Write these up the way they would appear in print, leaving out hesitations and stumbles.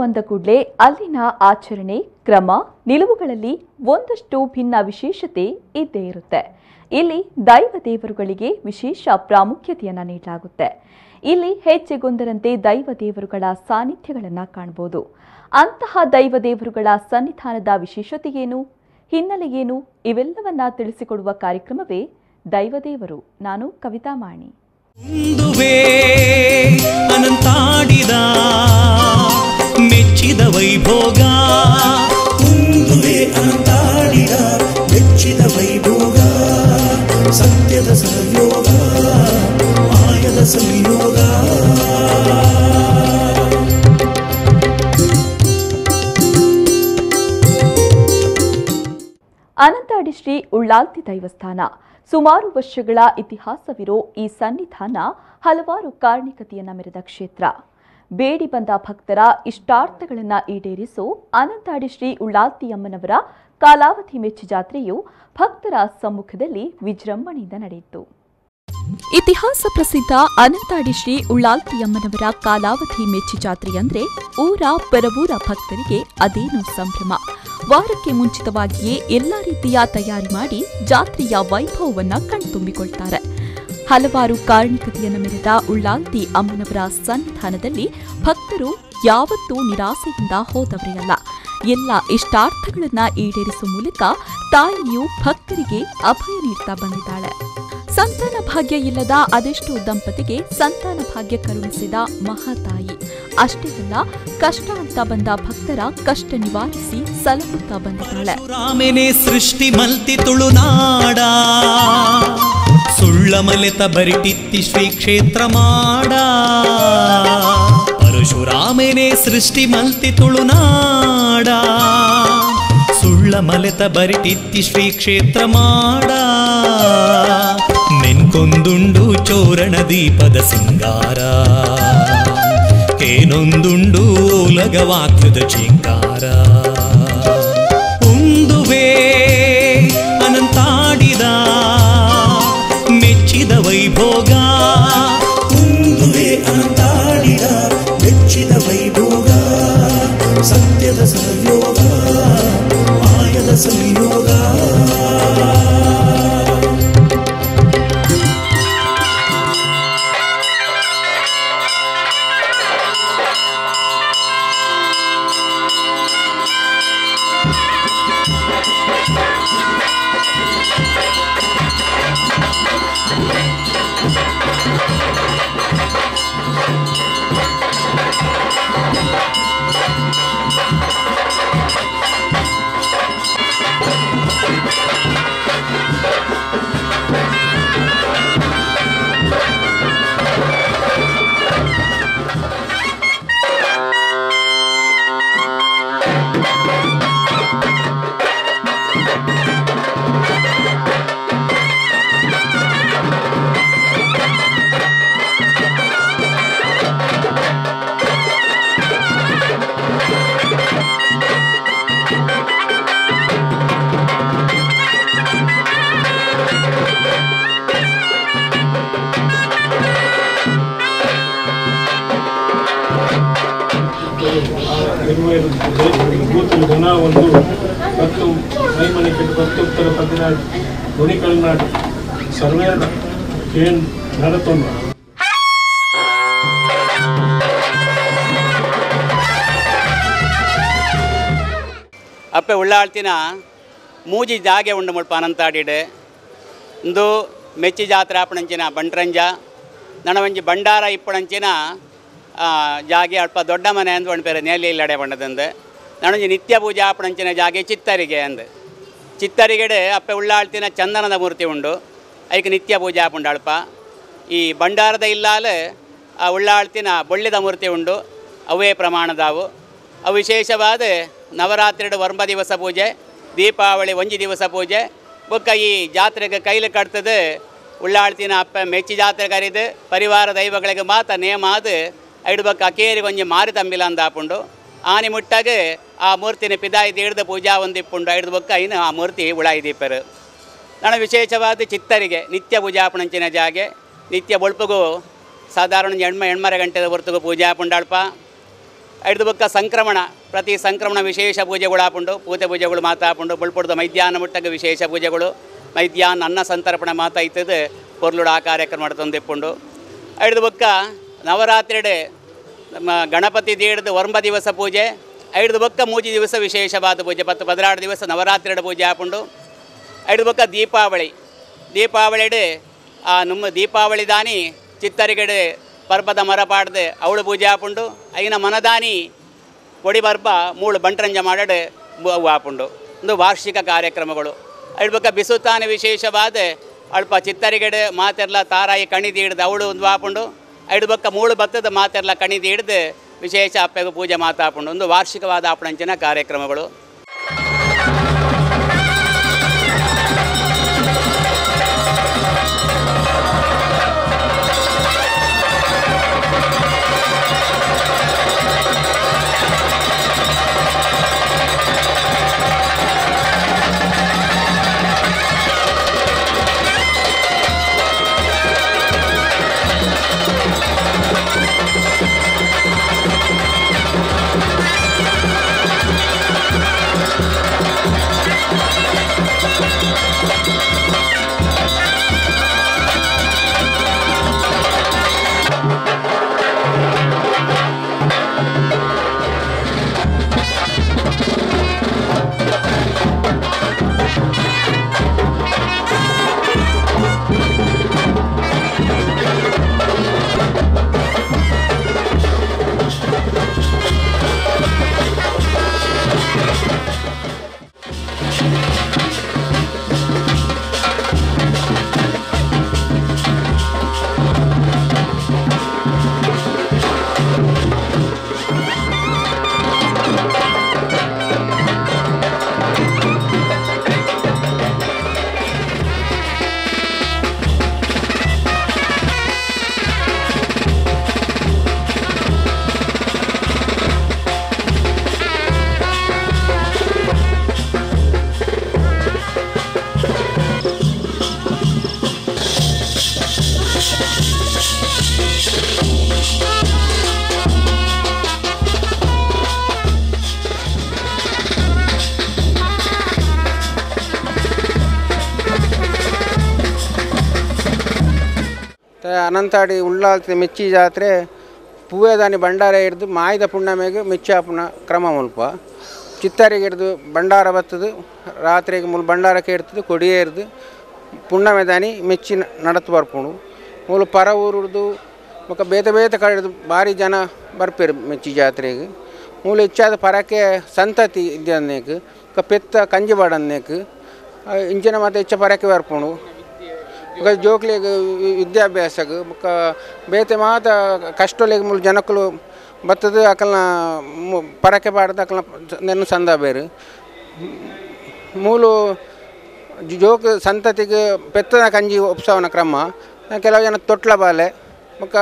ಅಂದ ಕೂಡಲೇ ಅಲ್ಲಿನ ಆಚರಣೆ ಕ್ರಮ ನಿಲುವುಗಳಲ್ಲಿ ಒಂದಷ್ಟು ಭಿನ್ನ ವಿಶೇಷತೆ ಇದ್ದೇ ಇರುತ್ತೆ. ಇಲ್ಲಿ ದೈವ ದೇವರುಗಳಿಗೆ ವಿಶೇಷ ಪ್ರಾಮುಖ್ಯತೆಯನ್ನು ನೀಡಲಾಗುತ್ತೆ. ಇಲ್ಲಿ ಹೆಜ್ಜೆಗೊಂದರಂತೆ ದೈವ ದೇವರುಗಳ ಸಾನ್ನಿಧ್ಯಗಳನ್ನು ಕಾಣಬಹುದು. ಅಂತಹ ದೈವ ದೇವರುಗಳ ಸನ್ನಿಧಾನದ ವಿಶೇಷತೆಯೇನು, ಹಿನ್ನೆಲೆ ಏನು, ಇವೆಲ್ಲವನ್ನ ತಿಳಿಸಿಕೊಡುವ ಕಾರ್ಯಕ್ರಮವೇ ದೈವ ದೇವರು. ನಾನು ಕವಿತಾ ಮಾಣಿ. ಅನಂತಾಡಿದ ಮೆಚ್ಚಿದ ವೈಭೋಗ, ಅನಂತಾಡಿದ ಮೆಚ್ಚಿದ ವೈಭೋಗ, ಸತ್ಯದ ಸಂಯೋಗ, ಮಾಯದ ಸಂಯೋಗ. ಅನಂತಾಡಿ ಶ್ರೀ ಉಳ್ಳಾಲ್ತಿ ದೈವಸ್ಥಾನ ಸುಮಾರು ವರ್ಷಗಳ ಇತಿಹಾಸವಿರೋ ಈ ಸನ್ನಿಧಾನ ಹಲವಾರು ಕಾರಣಿಕತೆಯನ್ನ ಮೆರೆದ ಕ್ಷೇತ್ರ. ಬೇಡಿ ಬಂದ ಭಕ್ತರ ಇಷ್ಟಾರ್ಥಗಳನ್ನು ಈಡೇರಿಸೋ ಅನಂತಾಡಿ ಶ್ರೀ ಉಳ್ಳಾಲ್ತಿ ಅಮ್ಮನವರ ಕಾಲಾವಧಿ ಮೆಚ್ಚಿ ಜಾತ್ರೆಯು ಭಕ್ತರ ಸಮ್ಮುಖದಲ್ಲಿ ವಿಜೃಂಭಣೆಯಿಂದ ನಡೆಯಿತು. ಇತಿಹಾಸ ಪ್ರಸಿದ್ಧ ಅನಂತಾಡಿ ಶ್ರೀ ಉಳ್ಳಾಲ್ತಿ ಅಮ್ಮನವರ ಕಾಲಾವಧಿ ಮೆಚ್ಚಿ ಜಾತ್ರೆ ಅಂದ್ರೆ ಊರ ಪರವೂರ ಭಕ್ತರಿಗೆ ಅದೇನೋ ಸಂಭ್ರಮ. ವಾರಕ್ಕೆ ಮುಂಚಿತವಾಗಿಯೇ ಎಲ್ಲಾ ರೀತಿಯ ತಯಾರಿ ಮಾಡಿ ಜಾತ್ರೆಯ ವೈಭವವನ್ನ ಕಣ್ತುಂಬಿಕೊಳ್ತಾರೆ. ಹಲವಾರು ಕಾರಣಿಕತೆಯನ್ನು ಮೆರೆದ ಉಳ್ಳಾಲ್ತಿ ಅಮ್ಮನವರ ಸನ್ನಿಧಾನದಲ್ಲಿ ಭಕ್ತರು ಯಾವತ್ತೂ ನಿರಾಸೆಯಿಂದ ಹೋದವರೇ ಅಲ್ಲ. ಎಲ್ಲ ಇಷ್ಟಾರ್ಥಗಳನ್ನ ಈಡೇರಿಸುವ ಮೂಲಕ ತಾಯಿಯು ಭಕ್ತರಿಗೆ ಅಭಯ ನೀಡ್ತಾ ಬಂದಿದ್ದಾಳೆ. ಸಂತಾನ ಭಾಗ್ಯ ಇಲ್ಲದ ಅದೆಷ್ಟೋ ದಂಪತಿಗೆ ಸಂತಾನ ಭಾಗ್ಯ ಕರುಣಿಸಿದ ಮಹಾತಾಯಿ. ಅಷ್ಟೇ ಅಲ್ಲ, ಕಷ್ಟ ಅಂತ ಬಂದ ಭಕ್ತರ ಕಷ್ಟ ನಿವಾರಿಸಿ ಸಲಹುತ್ತಾ ಬಂದಿದ್ದಾಳೆ. ರಾಮನೇ ಸೃಷ್ಟಿ ಮಲ್ತಿ ತುಳುನಾಡ, ಸುಳ್ಳ ಮಲೆತ ಬರಿಟಿತ್ತಿ ಶ್ರೀ ಕ್ಷೇತ್ರ ಮಾಡ. ಪರಶುರಾಮನೇ ಸೃಷ್ಟಿ ಮಲ್ತಿ ತುಳುನಾಡ, ಸುಳ್ಳ ಮಲೆತ ಬರಿಟಿತ್ತಿ ಶ್ರೀ ಕ್ಷೇತ್ರ ಮಾಡ. ಮೆನ್ಕೊಂದುಂಡು ಚೋರಣ ದೀಪದ ಸಿಂಗಾರ, ಏನೊಂದುಂಡು ಓಲಗವಾಕ್ಯದ ಚಿಂಗಾರ. ಉಂದುವೆ ಅನಂತಾಡಿದ ಮೆಚ್ಚಿದ ವೈಭೋಗ, ಉಂದುವೆ ಅನಂತಾಡಿದ ಮೆಚ್ಚಿದ ವೈಭೋಗ, ಸತ್ಯದ ಸಂಯೋಗ, ಮಾಯದ ಸಂಯೋಗ. ಜನ ಒಂದು 10 ಮೈಮನೆ ಕೆಟ್ಟು 10 ಉತ್ತರ 14 ಗುಣಿಕಲ್ನಾಡು ಸರ್ವೇದ ಕೇನ್ ನಡತೊಂದು ಅಪ್ಪೆ ಉಳ್ಳಾಳ್ತಿನ ಮೂಜಿ ಜಾಗೆ ಉಂಡು ಮುಲ್ಪ ಅನಂತಾಡಿಡೆ ಇಂದು ಮೆಚ್ಚಿ ಜಾತ್ರೆ ಆಪಣಂಚಿನ ಬಂಟ್ರಂಜ ನನವಂಜಿ ಭಂಡಾರ ಇಪ್ಪಣಂಚಿನ ಜಾಗೆ ಅಲ್ಪ ದೊಡ್ಡ ಮನೆ ಅಂದು ಒಂದು ಪೇರೆ ನೇಲಿ ಇಲ್ಲಡೆ ಬಣ್ಣದಂದು ನನಂಜಿ ನಿತ್ಯ ಪೂಜೆ ಆಪಣಂಚಿನ ಜಾಗೆ ಚಿತ್ತರಿಗೆ ಅಂದು ಚಿತ್ತರಿಗೆಡೆ ಅಪ್ಪೆ ಉಳ್ಳಾಳ್ತಿನ ಚಂದನದ ಮೂರ್ತಿ ಉಂಡು ಐಕೆ ನಿತ್ಯ ಪೂಜೆ ಆಪುಂಡು ಅಲ್ಪ ಈ ಭಂಡಾರದ ಇಲ್ಲಾಲೆ ಆ ಉಳ್ಳಾಳ್ತಿನ ಬೊಳ್ಳಿದ ಮೂರ್ತಿ ಉಂಡು ಅವೇ ಪ್ರಮಾಣದಾವು ಅವು ವಿಶೇಷವಾದ ನವರಾತ್ರಿ ವರ್ಮ ದಿವಸ ಪೂಜೆ ದೀಪಾವಳಿ ಒಂಜಿ ದಿವಸ ಪೂಜೆ ಬೊಕ್ಕ ಈ ಜಾತ್ರೆಗೆ ಕೈಲಿ ಕಟ್ತದೆ ಉಳ್ಳಾಳ್ತಿನ ಅಪ್ಪ ಮೆಚ್ಚಿ ಜಾತ್ರೆ ಕರಿದು ಪರಿವಾರ ದೈವಗಳಿಗೆ ಮಾತ್ರ ನೇಮ ಅದು ಐಡು ಬೊಕ್ಕ ಅಕೇರಿಗೆ ಒಂಜಿ ಮಾರಿ ತಂಬಿಲ ಅಂದ ಆಪುಂಡು ಆನೆ ಮುಟ್ಟಾಗೆ ಆ ಮೂರ್ತಿನ ಪಿದಾಯಿ ಹಿಡ್ದು ಪೂಜಾ ಒಂದಿಪ್ಪುಂಡು ಐದು ಬೊಕ್ಕ ಇನ್ನು ಆ ಮೂರ್ತಿ ಉಳಾಯಿ ದೀಪರು ನಾನು ವಿಶೇಷವಾದ ಚಿತ್ತರಿಗೆ ನಿತ್ಯ ಪೂಜಾ ಆಪಣಂಚಿನ ಜಾಗೆ ನಿತ್ಯ ಬೊಳ್ಪುಗೂ ಸಾಧಾರಣ ಹೆಣ್ಮರೆ ಗಂಟೆದ ಹೊರತುಗು ಪೂಜೆ ಆಪುಂಡಲ್ಪ ಐದು ಬೊಕ್ಕ ಸಂಕ್ರಮಣ ಪ್ರತಿ ಸಂಕ್ರಮಣ ವಿಶೇಷ ಪೂಜೆಗಳು ಆಪುಂಡು ಪೂಜೆ ಪೂಜೆಗಳು ಮಾತಾಪುಂಡು ಬುಳ್ಪುಡ್ದು ಮಧ್ಯಾಹ್ನ ಮುಟ್ಟಗೆ ವಿಶೇಷ ಪೂಜೆಗಳು ಮಧ್ಯಾಹ್ನ ಅನ್ನ ಸಂತರ್ಪಣೆ ಮಾತಾಯ್ತದೆ ಪೊರ್ಲುಡು ಆ ಕಾರ್ಯಕ್ರಮ ತಂದಿಪ್ಪುಂಡು ಐದು ಬೊಕ್ಕ ನವರಾತ್ರಿಡೆ ನಮ್ಮ ಗಣಪತಿ ದೇಡ್ದು 9 ದಿವಸ ಪೂಜೆ ಐದು ಬೊಕ್ಕ 3 ದಿವಸ ವಿಶೇಷವಾದ ಪೂಜೆ 10-16 ದಿವಸ ನವರಾತ್ರಿಡೆ ಪೂಜೆ ಆಪುಂಡು ಐದು ಬೊಕ್ಕ ದೀಪಾವಳಿಡೆ ಆ ನಮ್ಮ ದೀಪಾವಳಿ ದಾನಿ ಚಿತ್ತರಿಗಡೆ ಪರ್ಬದ ಮರ ಪಾಡ್ದು ಅವಳು ಪೂಜೆ ಆಪುಂಡು ಐನ ಮನದಾನಿ ಕೊಡಿ ಬರ್ಬ 3 ಬಂಟ್ರಂಜ ಮಾಡಡೆ ಅವು ಆಪುಂಡು ಒಂದು ವಾರ್ಷಿಕ ಕಾರ್ಯಕ್ರಮಗಳು ಐದು ಬೊಕ್ಕ ಬಿಸುತ್ತಾನೆ ವಿಶೇಷವಾದ ಅಲ್ಪ ಚಿತ್ತರಿಗಡೆ ಮಾತೆರ್ಲ ತಾರಾಯಿ ಕಣಿದಿ ಹಿಡ್ದು ಅವಳು ಒಂದು ಆಪುಂಡು ಐದು ಬೊಕ್ಕ 3 ಭತ್ತದ ಮಾತೆರ್ಲ ಕಣಿದಿ ಹಿಡ್ದು ವಿಶೇಷ ಅಪ್ಪೆಗೆ ಪೂಜೆ ಮಾತಾಪುಂಡು ಒಂದು ವಾರ್ಷಿಕವಾದ ಆಪಣಂಚಿನ ಕಾರ್ಯಕ್ರಮಗಳು. ಅನಂತಾಡಿ ಉಳ್ಳಾಲ್ತಿ ಮೆಚ್ಚಿ ಜಾತ್ರೆ ಪೂವೆದಾನಿ ಭಂಡಾರ ಹಿಡ್ದು ಮಾಯ್ದ ಪುಣ್ಯಮೆಗೆ ಮೆಚ್ಚಾಪುನ ಕ್ರಮ ಮುಲ್ಪ ಚಿತ್ತರಿಗೆ ಹಿಡ್ದು ಭಂಡಾರ ಬತ್ತದು ರಾತ್ರಿಗೆ ಮುಲ್ ಭಂಡಾರಕ್ಕೆ ಇರ್ತದೆ ಕೊಡಿಯೇ ಇರ್ದು ಪುಣ್ಯಮೆದಾನಿ ಮೆಚ್ಚಿ ನಡತು ಬರ್ಪುಣು ಮೂಲ ಪರ ಊರುಡ್ದು ಮತ್ತು ಬೇತೆ ಕಡೆ ಹಿಡ್ದು ಭಾರಿ ಜನ ಬರ್ಪೇರು ಮೆಚ್ಚಿ ಜಾತ್ರೆಗೆ ಮೂಲ ಹೆಚ್ಚಾದ ಪರಕ್ಕೆ ಸಂತತಿ ಇದ್ದೇಕು ಪೆತ್ತ ಕಂಜಿ ಬಾಡನ್ನೇಕು ಇಂಚಿನ ಮತ್ತು ಹೆಚ್ಚ ಪರಕ್ಕೆ ಬರ್ಪುಣು ಜೋಕ್ಲಿ ವಿದ್ಯಾಭ್ಯಾಸಕ್ಕೆ ಮುಖ ಬೇತೆ ಮಾತ ಕಷ್ಟಲಿಗೆ ಮೂಲ ಜನಕ್ಕಳು ಬತ್ತದು ಅಕಲ್ನ ಪರಕೆ ಪಾಡ್ದು ಅಕಲ್ನ ನೆನ್ನು ಸಂದ ಬೇರು ಮೂಲು ಜೋಕ್ ಸಂತತಿಗೆ ಪೆತ್ತದ ಕಂಜಿ ಉತ್ಸವನ ಕ್ರಮ ಕೆಲವು ಜನ ತೊಟ್ಲ ಬಾಲೆ ಮುಖ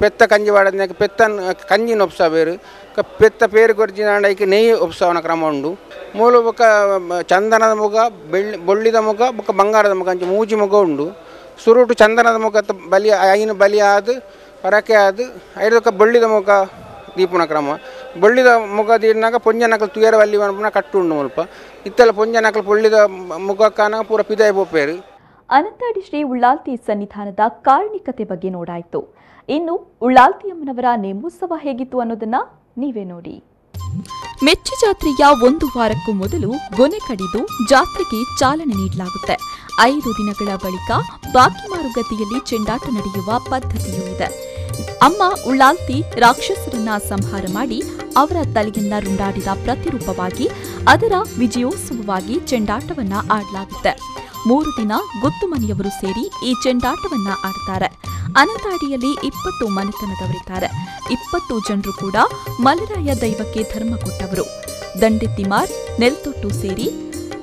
ಪೆತ್ತ ಕಂಜಿ ಪಾಡೋದಕ್ಕೆ ಪೆತ್ತನ ಕಂಜಿನ ಉತ್ಸವ ಬೇರು ಪೆತ್ತ ಪೇರು ಗೊರ್ಜಿನಾಂಡಕ್ಕೆ ನೆಯ್ಯಿ ಉತ್ಸವನ ಕ್ರಮ ಉಂಡು ಮೂಲು ಮುಖ ಚಂದನದ ಮುಖ ಬೊಳ್ಳಿದ ಮುಖ ಮುಖ ಬಂಗಾರದ ಮುಖ ಅಂಚೆ ಮೂಜಿ ಮುಖ ಉಂಡು ಸುರುಟು ಚಂದನದ ಮುಖ ಬಲಿ ಐನು ಬಲಿ ಆದು ಪರಕೆ ಆದು ಐದಕ್ಕೆ ಬೊಳ್ಳಿದ ಮುಖ ದೀಪುನ ಕ್ರಮ ಬೊಳ್ಳಿದ ಮುಖ ದೀಡಿನಾಗ ಪೊಂಜನಕಲು ತುಯರ ಬಲ್ಲಿ ಪುನಃ ಕಟ್ಟುಂಡು ಮುಲ್ಪ ಇತ್ತೆಲ್ಲ ಪೊಂಜನಕಲು ಬೊಳ್ಳಿದ ಮುಖಕ್ಕಾನ ಪೂರ ಪಿದಾಯ ಬೋಪೇರು. ಅನಂತಾಡಿ ಶ್ರೀ ಉಳ್ಳಾಲ್ತಿ ಸನ್ನಿಧಾನದ ಕಾರಣಿಕತೆ ಬಗ್ಗೆ ನೋಡಾಯಿತು. ಇನ್ನು ಉಳ್ಳಾಲ್ತಿ ಅಮ್ಮನವರ ನೇಮೋತ್ಸವ ಹೇಗಿತ್ತು ಅನ್ನೋದನ್ನ ನೀವೇ ನೋಡಿ. ಮೆಚ್ಚಿ ಜಾತ್ರೆಯ 1 ವಾರಕ್ಕೂ ಮೊದಲು ಗೊನೆ ಕಡಿದು ಜಾತ್ರೆಗೆ ಚಾಲನೆ ನೀಡಲಾಗುತ್ತೆ. 5 ದಿನಗಳ ಬಳಿಕ ಬಾಕಿ ಮಾರುಗತಿಯಲ್ಲಿ ಚೆಂಡಾಟ ನಡೆಯುವ ಪದ್ಧತಿಯೂ ಇದೆ. ಅಮ್ಮ ಉಳ್ಳಾಲ್ತಿ ರಾಕ್ಷಸರನ್ನ ಸಂಹಾರ ಮಾಡಿ ಅವರ ತಲೆಯನ್ನ ರುಂಡಾಡಿದ ಪ್ರತಿರೂಪವಾಗಿ ಅದರ ವಿಜಯೋತ್ಸವವಾಗಿ ಚೆಂಡಾಟವನ್ನ ಆಡಲಾಗುತ್ತೆ. 3 ದಿನ ಗುತ್ತು ಮನೆಯವರು ಸೇರಿ ಈ ಚೆಂಡಾಟವನ್ನ ಆಡ್ತಾರೆ. ಅನಂತಾಡಿಯಲ್ಲಿ 20 ಮನೆತನದವರಿದ್ದಾರೆ. 20 ಜನರು ಕೂಡ ಮಲರಾಯ ದೈವಕ್ಕೆ ಧರ್ಮ ಕೊಟ್ಟವರು. ದಂಡೆತ್ತಿಮಾರ್, ನೆಲ್ತೊಟ್ಟು ಸೇರಿ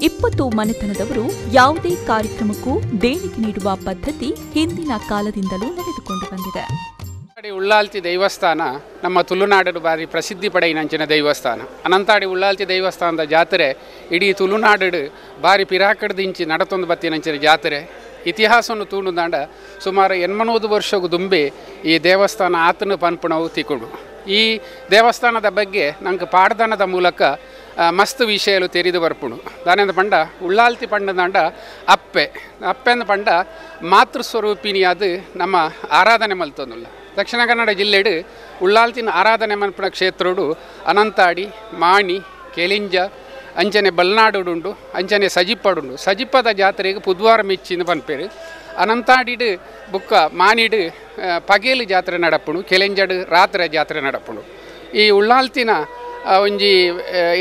20 ಮನೆತನದವರು ಯಾವುದೇ ಕಾರ್ಯಕ್ರಮಕ್ಕೂ ದೇಣಿಗೆ ನೀಡುವ ಪದ್ಧತಿ ಹಿಂದಿನ ಕಾಲದಿಂದಲೂ ನಡೆದುಕೊಂಡು ಬಂದಿದೆ. ಉಳ್ಳಾಲ್ತಿ ದೇವಸ್ಥಾನ ನಮ್ಮ ತುಳುನಾಡು ಬಾರಿ ಪ್ರಸಿದ್ಧಿ ಪಡೆಯಿನಂಚಿನ ದೇವಸ್ಥಾನ. ಅನಂತಾಡಿ ಉಳ್ಳಾಲ್ತಿ ದೇವಸ್ಥಾನದ ಜಾತ್ರೆ ಇಡೀ ತುಳುನಾಡು ಬಾರಿ ಪಿರಾಕಡ್ದಿಂಚಿ ನಡತೊಂದು ಬತ್ತಿನಂಚಿನ ಜಾತ್ರೆ. ಇತಿಹಾಸವನ್ನು ತೂಂಡುದಾಂಡ ಸುಮಾರು 80 ವರ್ಷಗೂ ದುಂಬೆ ಈ ದೇವಸ್ಥಾನ ಆತನ ಪನ್ಪುಣವು ತಿಕ್ಕುಡು. ಈ ದೇವಸ್ಥಾನದ ಬಗ್ಗೆ ನಂಗೆ ಪಾಡ್ದನದ ಮೂಲಕ ಮಸ್ತ್ ವಿಷಯಲು ತೆರೆದು ಬರ್ಪುಣು. ದಾನೆಂದ ಪಂಡ ಉಳ್ಳಾಲ್ತಿ ಪಂಡದಂಡ ಅಪ್ಪೆಂದ ಪಂಡ ಮಾತೃಸ್ವರೂಪಿಣಿಯಾದ ನಮ್ಮ ಆರಾಧನೆ ಮಲ್ತೊಂದುಲ್ಲ. ದಕ್ಷಿಣ ಕನ್ನಡ ಜಿಲ್ಲೆಡು ಉಳ್ಳಾಲ್ತಿನ ಆರಾಧನೆ ಮಲ್ಪನ ಕ್ಷೇತ್ರಡು ಅನಂತಾಡಿ, ಮಾಣಿ, ಕೆಲಿಂಜ, ಅಂಚನೆ ಬಲ್ನಾಡುಂಡು, ಅಂಚನೆ ಸಜಿಪ್ಪಡುಂಡು. ಸಜಿಪ್ಪದ ಜಾತ್ರೆಗೆ ಬುಧವಾರ ಮೆಚ್ಚಿನ ಪನ್ಪೇರು. ಅನಂತಾಡಿಡು ಬುಕ್ಕ ಮಾನಿಡು ಪಗೇಲು ಜಾತ್ರೆ ನಡಪುಣು, ಕೆಲೆಂಜಡು ರಾತ್ರಿ ಜಾತ್ರೆ ನಡಪುಣು. ಈ ಉಳ್ಳಾಲ್ತಿನ ಒಂಜಿ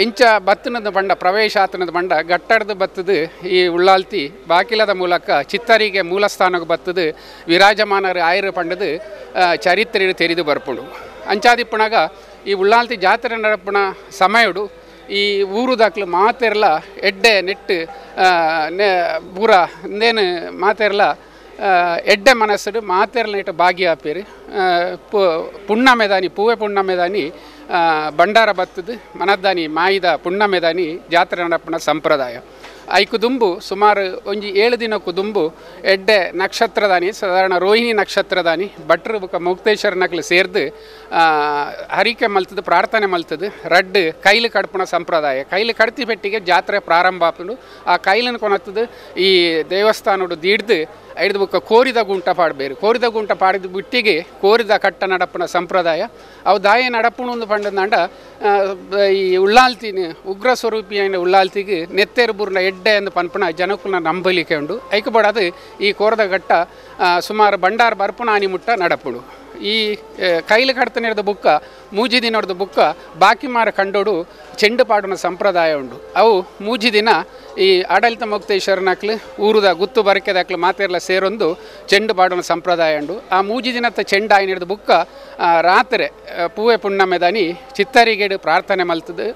ಎಂಚ ಬತ್ತನದ ಬಂಡ ಪ್ರವೇಶಾತನದ ಬಂಡ ಗಟ್ಟಡದ ಬತ್ತದು ಈ ಉಳ್ಳಾಲ್ತಿ ಬಾಕಿಲದ ಮೂಲಕ ಚಿತ್ತರಿಗೆ ಮೂಲಸ್ಥಾನಕ್ಕೆ ಬತ್ತದು ವಿರಾಜಮಾನರು ಆಯ್ರ ಪಂಡದು ಚರಿತ್ರೆ ತೆರೆದು ಬರ್ಪುಂಡು. ಅಂಚಾದಿಪ್ಪುಣಾಗ ಈ ಉಳ್ಳಾಲ್ತಿ ಜಾತ್ರೆ ನಡಪುಣ ಸಮಯಡು ಈ ಊರು ದಾಖಲು ಮಾತೆರ್ಲ ಎಡ್ಡೆ ನೆಟ್ಟು ಪೂರ ಇಂದೇನು ಮಾತೆರ್ಲ ಎಡ್ಡೆ ಮನಸ್ಸು ಮಾತೆರ್ಲ ನೆಟ್ಟು ಭಾಗಿಯಾಪೇರು ಪುಣ್ಣಮೆದಾನಿ ಪೂವೆ ಪುಣ್ಣಮೆದಾನಿ ಬಂಡಾರ ಬತ್ತದು ಮನದ್ದಾನಿ ಮಾಯಿದ ಪುಣ್ಣಮೆದಾನಿ ಜಾತ್ರೆ ನಡಪನ ಸಂಪ್ರದಾಯ. ಐಕು ದುಂಬು ಸುಮಾರು ಒಂಜಿ 7 ದಿನಕ್ಕೂ ದುಂಬು ಎಡ್ಡೆ ನಕ್ಷತ್ರದಾನಿ ಸಾಧಾರಣ ರೋಹಿಣಿ ನಕ್ಷತ್ರದಾನಿ ಭಟ್ರು ಬುಕ್ಕ ಮುಕ್ತೇಶ್ವರ ನಕ್ಲು ಸೇರ್ದು ಹರಿಕೆ ಮಲ್ತದು ಪ್ರಾರ್ಥನೆ ಮಲ್ತದು ರಡ್ಡು ಕೈಲು ಕಡ್ಪುಣ ಸಂಪ್ರದಾಯ. ಕೈಲು ಕಡ್ತಿ ಪೆಟ್ಟಿಗೆ ಜಾತ್ರೆ ಪ್ರಾರಂಭ ಆಪುಂಡು. ಆ ಕೈಲನ್ನು ಕೊನತ್ತದು ಈ ದೇವಸ್ಥಾನಡು ದೀಡ್ದು ಐದು ಬುಕ್ಕ ಕೋರಿದ ಗುಂಟ ಪಾಡಬೇರು. ಕೋರಿದ ಗುಂಟ ಪಾಡಿದ ಬಿಟ್ಟಿಗೆ ಕೋರಿದ ಕಟ್ಟ ನಡಪನ ಸಂಪ್ರದಾಯ ಅವು ದಾಯ ನಡಪುಣೊಂದು ಪಂಡದಂಡ ಈ ಉಳ್ಳಾಲ್ತಿನ ಉಗ್ರ ಸ್ವರೂಪಿಯ ಉಳ್ಳಾಲ್ತಿಗೆ ನೆತ್ತೇರು ಬೂರ್ನ ಎಡ್ಡೆ ಎಂದು ಪನ್ಪುಣ ಜನಕ್ಕುನ ನಂಬಲಿಕೆ ಉಂಡು. ಐಕಬಾಡದು ಈ ಕೋರದ ಘಟ್ಟ ಸುಮಾರು ಬಂಡಾರ ಬರ್ಪುಣ ಆನಿಮುಟ್ಟ ನಡಪುಡು. ಈ ಕೈಲು ಕಡ್ತನಿರದ ಬುಕ್ಕ ಮೂಜಿ ದಿನದ ಬುಕ್ಕ ಬಾಕಿ ಮಾರ ಕಂಡೋಡು ಚೆಂಡು ಪಾಡುನ ಸಂಪ್ರದಾಯ ಉಂಡು. ಅವು ಮೂಜಿ ದಿನ ಈ ಆಡಳಿತ ಮುಕ್ತೇಶ್ವರನಕ್ಲು ಊರುದ ಗುತ್ತು ಬರಕೆದಾಕ್ಲು ಮಾತೆರ್ಲ ಸೇರೊಂದು ಚೆಂಡು ಪಾಡುನ ಸಂಪ್ರದಾಯ ಉಂಡು. ಆ ಮೂಜಿ ದಿನದ ಚೆಂಡು ಆಯ್ನಿಡ್ದ ಬುಕ್ಕ ರಾತ್ರಿ ಪೂವೆ ಪುಣ್ಣಮೆದಾನಿ ಚಿತ್ತರಿಗೇಡು ಪ್ರಾರ್ಥನೆ ಮಲ್ತದು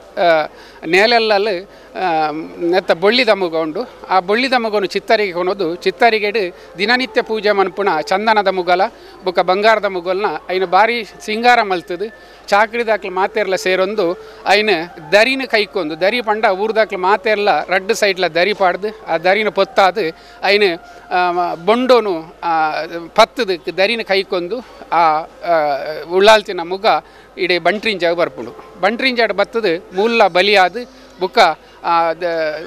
ನೇಲೆಲ್ಲಲ್ಲಿ ನೆತ್ತ ಬೊಳ್ಳಿದ ಮುಗ ಉಂಡು. ಆ ಬೊಳ್ಳಿದ ಮುಗನು ಚಿತ್ತರಿಗೆ ಕೊನೋದು ಚಿತ್ತರಿಗೇಡು ದಿನನಿತ್ಯ ಪೂಜೆ ಮನ್ಪುಣ ಚಂದನದ ಮುಗಲ ಬುಕ್ಕ ಬಂಗಾರದ ಮುಗಲ್ನ ಐನು ಬಾರಿ ಸಿಂಗಾರ ಮಲ್ತದು ಚಾಕರಿದಾಕ್ಲು ಮಾತೆರ್ಲ ಸೇರೊಂದು ಐನು ದರಿನ ಕೈಕೊಂದು ದರಿ ಪಂಡ ಊರ್ದಾಕ್ಲು ಮಾತೆರ್ಲ ರಡ್ಡು ಸೈಡ್ಲ ದರಿ ಪಾಡ್ದು ಆ ದರಿನ ಪೊತ್ತಾದು ಐನು ಬೊಂಡೋನು ಪತ್ತದು ದರಿನ ಕೈಕೊಂದು ಆ ಉಳ್ಳಾಲ್ತಿನ ಮುಗ ಇಡೀ ಬಂಟ್ರಿಂಜಾಗ ಬರ್ಪುಂಡು. ಬಂಟ್ರಿಂಜಾಡ್ ಬತ್ತದು ಮೂಲ ಬಲಿಯಾದು ಬುಕ್ಕ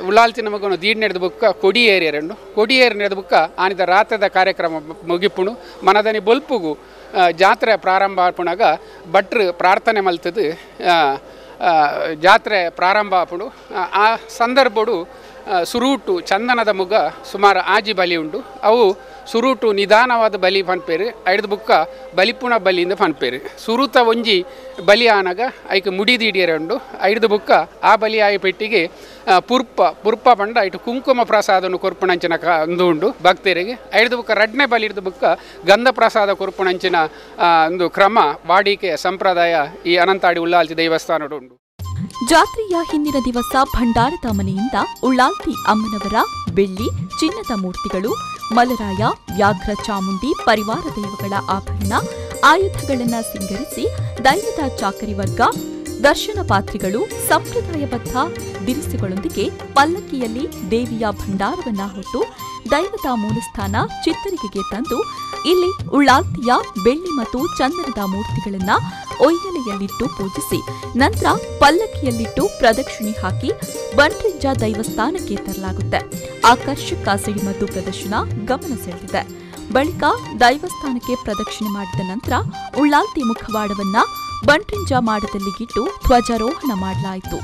ಉಳ್ಳಾಲ್ತಿನ ಮಗನು ದೀಡ್ ನಡೆದ ಬುಕ್ಕ ಕೊಡಿ ಏರಿಯರಂಡು. ಕೊಡಿ ಏರಿ ನಡೆದ ಬುಕ್ಕ ಆನಿದ ರಾತ್ರದ ಕಾರ್ಯಕ್ರಮ ಮುಗಿಪುಣು. ಮನದನಿ ಬೊಲ್ಪುಗು ಜಾತ್ರೆ ಪ್ರಾರಂಭ ಆಪುಣಾಗ ಭಟ್ರು ಪ್ರಾರ್ಥನೆ ಮಲ್ತದು ಜಾತ್ರೆ ಪ್ರಾರಂಭ ಆಪುಡು. ಆ ಸಂದರ್ಭಡು ಸುರೂಟು ಚಂದನದ ಮುಗ ಸುಮಾರು ಆಜಿ ಬಲಿ ಉಂಡು. ಅವು ಸುರೂಟು ನಿಧಾನವಾದ ಬಲಿ ಪನ್ಪೇರು ಐದು ಬುಕ್ಕ ಬಲಿಪುಣ ಬಲಿಯಿಂದ ಪನ್ಪೇರು. ಸುರೂತ ಒಂಜಿ ಬಲಿ ಆನಾಗ ಐಕೆ ಮುಡಿದೀಡಿಯರೆ ಉಂಡು. ಐದು ಬುಕ್ಕ ಆ ಬಲಿ ಆಯ ಪೆಟ್ಟಿಗೆ ಪುರ್ಪ ಪಂಡ ಐಟು ಕುಂಕುಮ ಪ್ರಸಾದವನ್ನು ಕೊರ್ಪುಣಂಚಿನ ಒಂದು ಉಂಡು ಭಕ್ತರಿಗೆ. ಐದು ಬುಕ್ಕ ರಡ್ನೆ ಬಲಿ ಹಿಡಿದು ಬುಕ್ಕ ಗಂಧ ಪ್ರಸಾದ ಕೊರ್ಪುಣಂಚಿನ ಒಂದು ಕ್ರಮ ವಾಡಿಕೆ ಸಂಪ್ರದಾಯ ಈ ಅನಂತಾಡಿ ಉಳ್ಳಾಲ್ತಿ ದೇವಸ್ಥಾನಡು ಉಂಡು. ಜಾತ್ರೆಯ ಹಿಂದಿನ ದಿವಸ ಭಂಡಾರದ ಮನೆಯಿಂದ ಉಳ್ಳಾಲ್ತಿ ಅಮ್ಮನವರ ಬೆಳ್ಳಿ, ಚಿನ್ನದ ಮೂರ್ತಿಗಳು, ಮಲರಾಯ, ವ್ಯಾಘ್ರ ಚಾಮುಂಡಿ ಪರಿವಾರ ದೇವಗಳ ಆಭರಣ, ಆಯುಧಗಳನ್ನು ಸಿಂಗರಿಸಿ ದೈವದ ಚಾಕರಿ ವರ್ಗ, ದರ್ಶನ ಪಾತ್ರಿಗಳು, ಸಂಪ್ರದಾಯಬದ್ಧ ದಿರಿಸುಗಳೊಂದಿಗೆ ಪಲ್ಲಕ್ಕಿಯಲ್ಲಿ ದೇವಿಯ ಭಂಡಾರವನ್ನ ಹೊತ್ತು ದೈವದ ಮೂಲಸ್ಥಾನ ಚಿತ್ತರಿಗೆಗೆ ತಂದು ಇಲ್ಲಿ ಉಳ್ಳಾಲ್ತಿಯ ಬೆಳ್ಳಿ ಮತ್ತು ಚಂದನದ ಮೂರ್ತಿಗಳನ್ನು ಒಯ್ಯಲೆಯಲ್ಲಿಟ್ಟು ಪೂಜಿಸಿ ನಂತರ ಪಲ್ಲಕ್ಕಿಯಲ್ಲಿಟ್ಟು ಪ್ರದಕ್ಷಿಣೆ ಹಾಕಿ ಬಂಟ್ರಿಂಜ ದೈವಸ್ಥಾನಕ್ಕೆ ತರಲಾಗುತ್ತೆ. ಆಕರ್ಷಕ ಸಿಡಿಮದ್ದು ಪ್ರದರ್ಶನ ಗಮನ ಸೆಳೆದಿದೆ. ಬಳಿಕ ದೈವಸ್ಥಾನಕ್ಕೆ ಪ್ರದಕ್ಷಿಣೆ ಮಾಡಿದ ನಂತರ ಉಳ್ಳಾಲ್ತಿ ಮುಖವಾಡವನ್ನ ಬಂಟ್ರಿಂಜ ಮಾಡದಲ್ಲಿಗಿಟ್ಟು ಧ್ವಜಾರೋಹಣ ಮಾಡಲಾಯಿತು.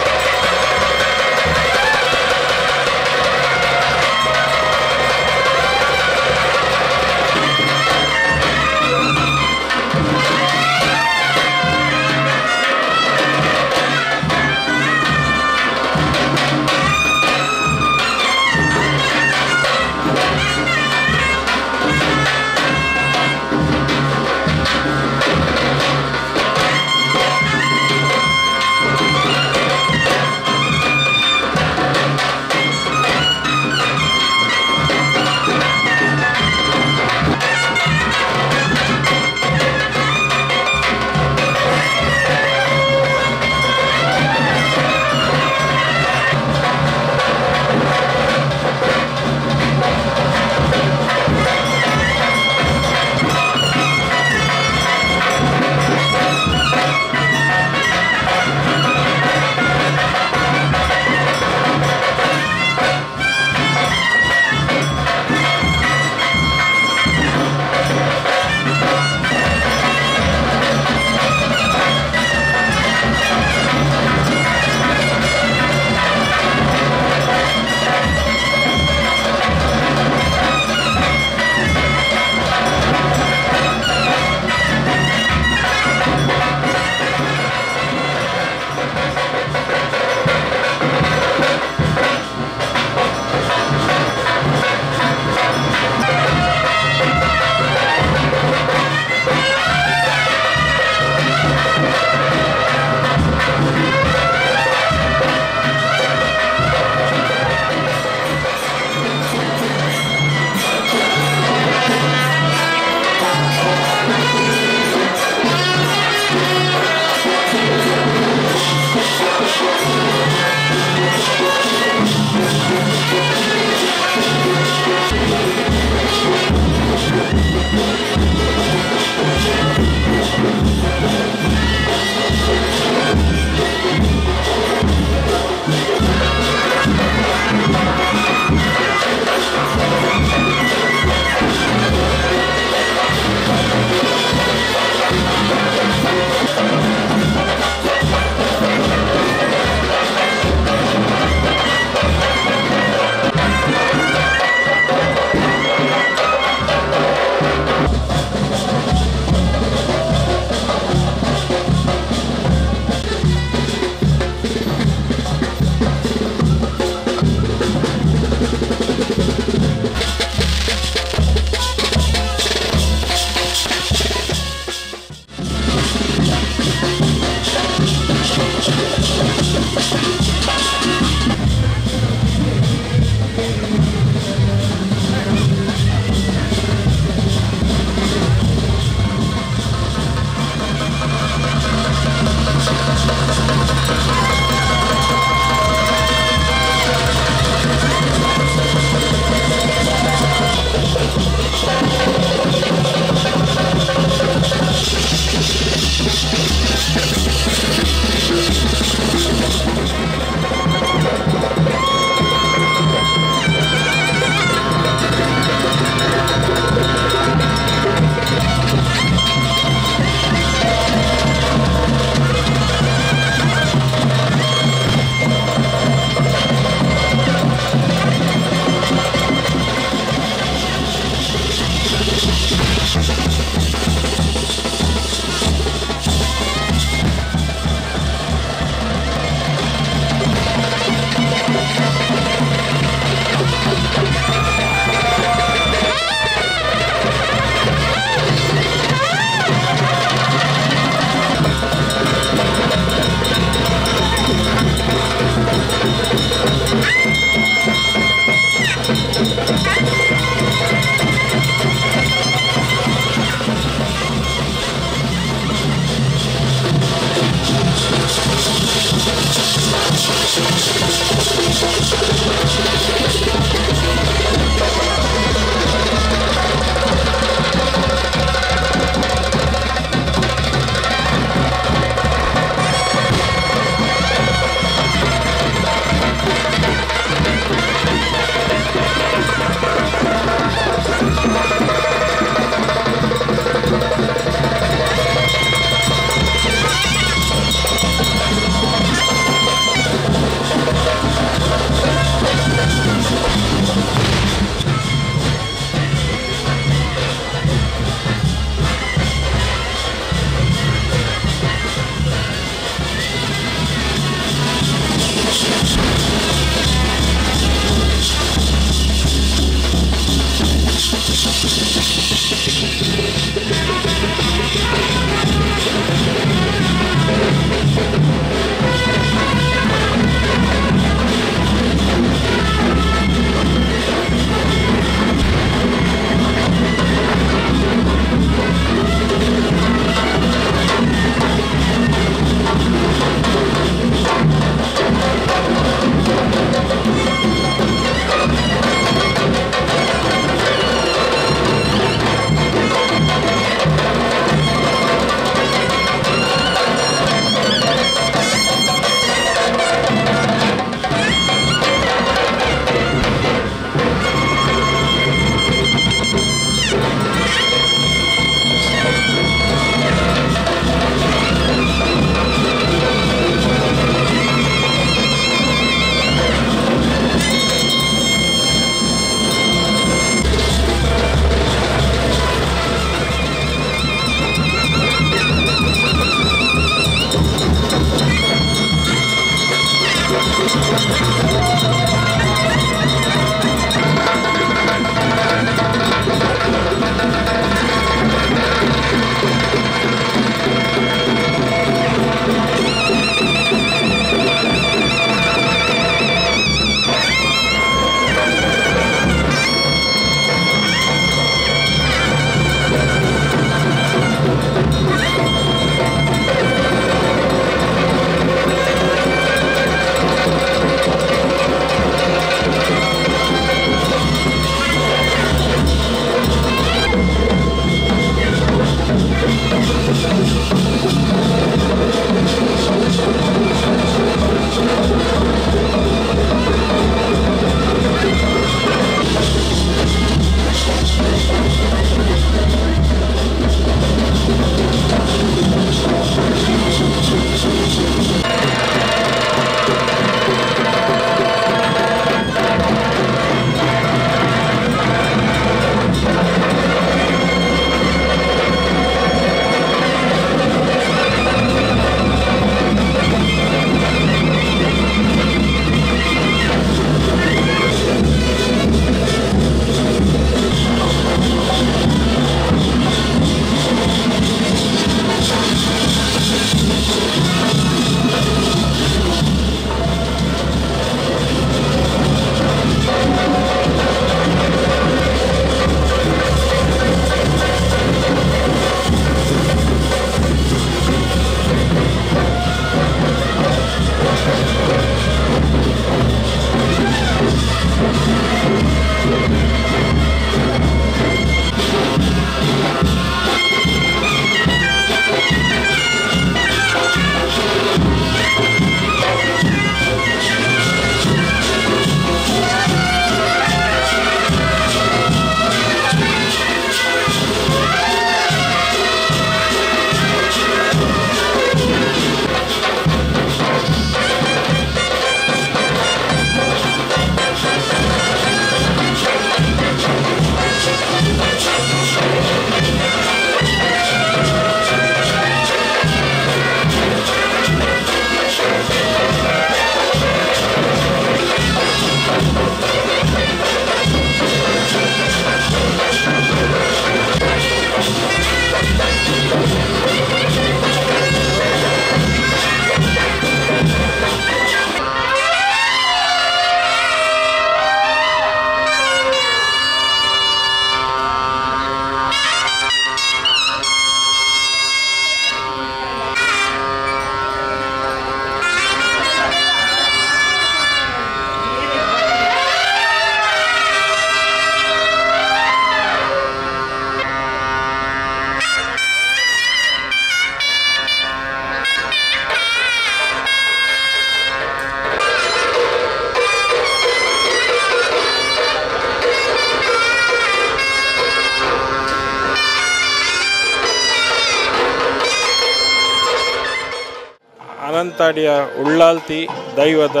ಅನಂತಾಡಿಯ ಉಳ್ಳಾಲ್ತಿ ದೈವದ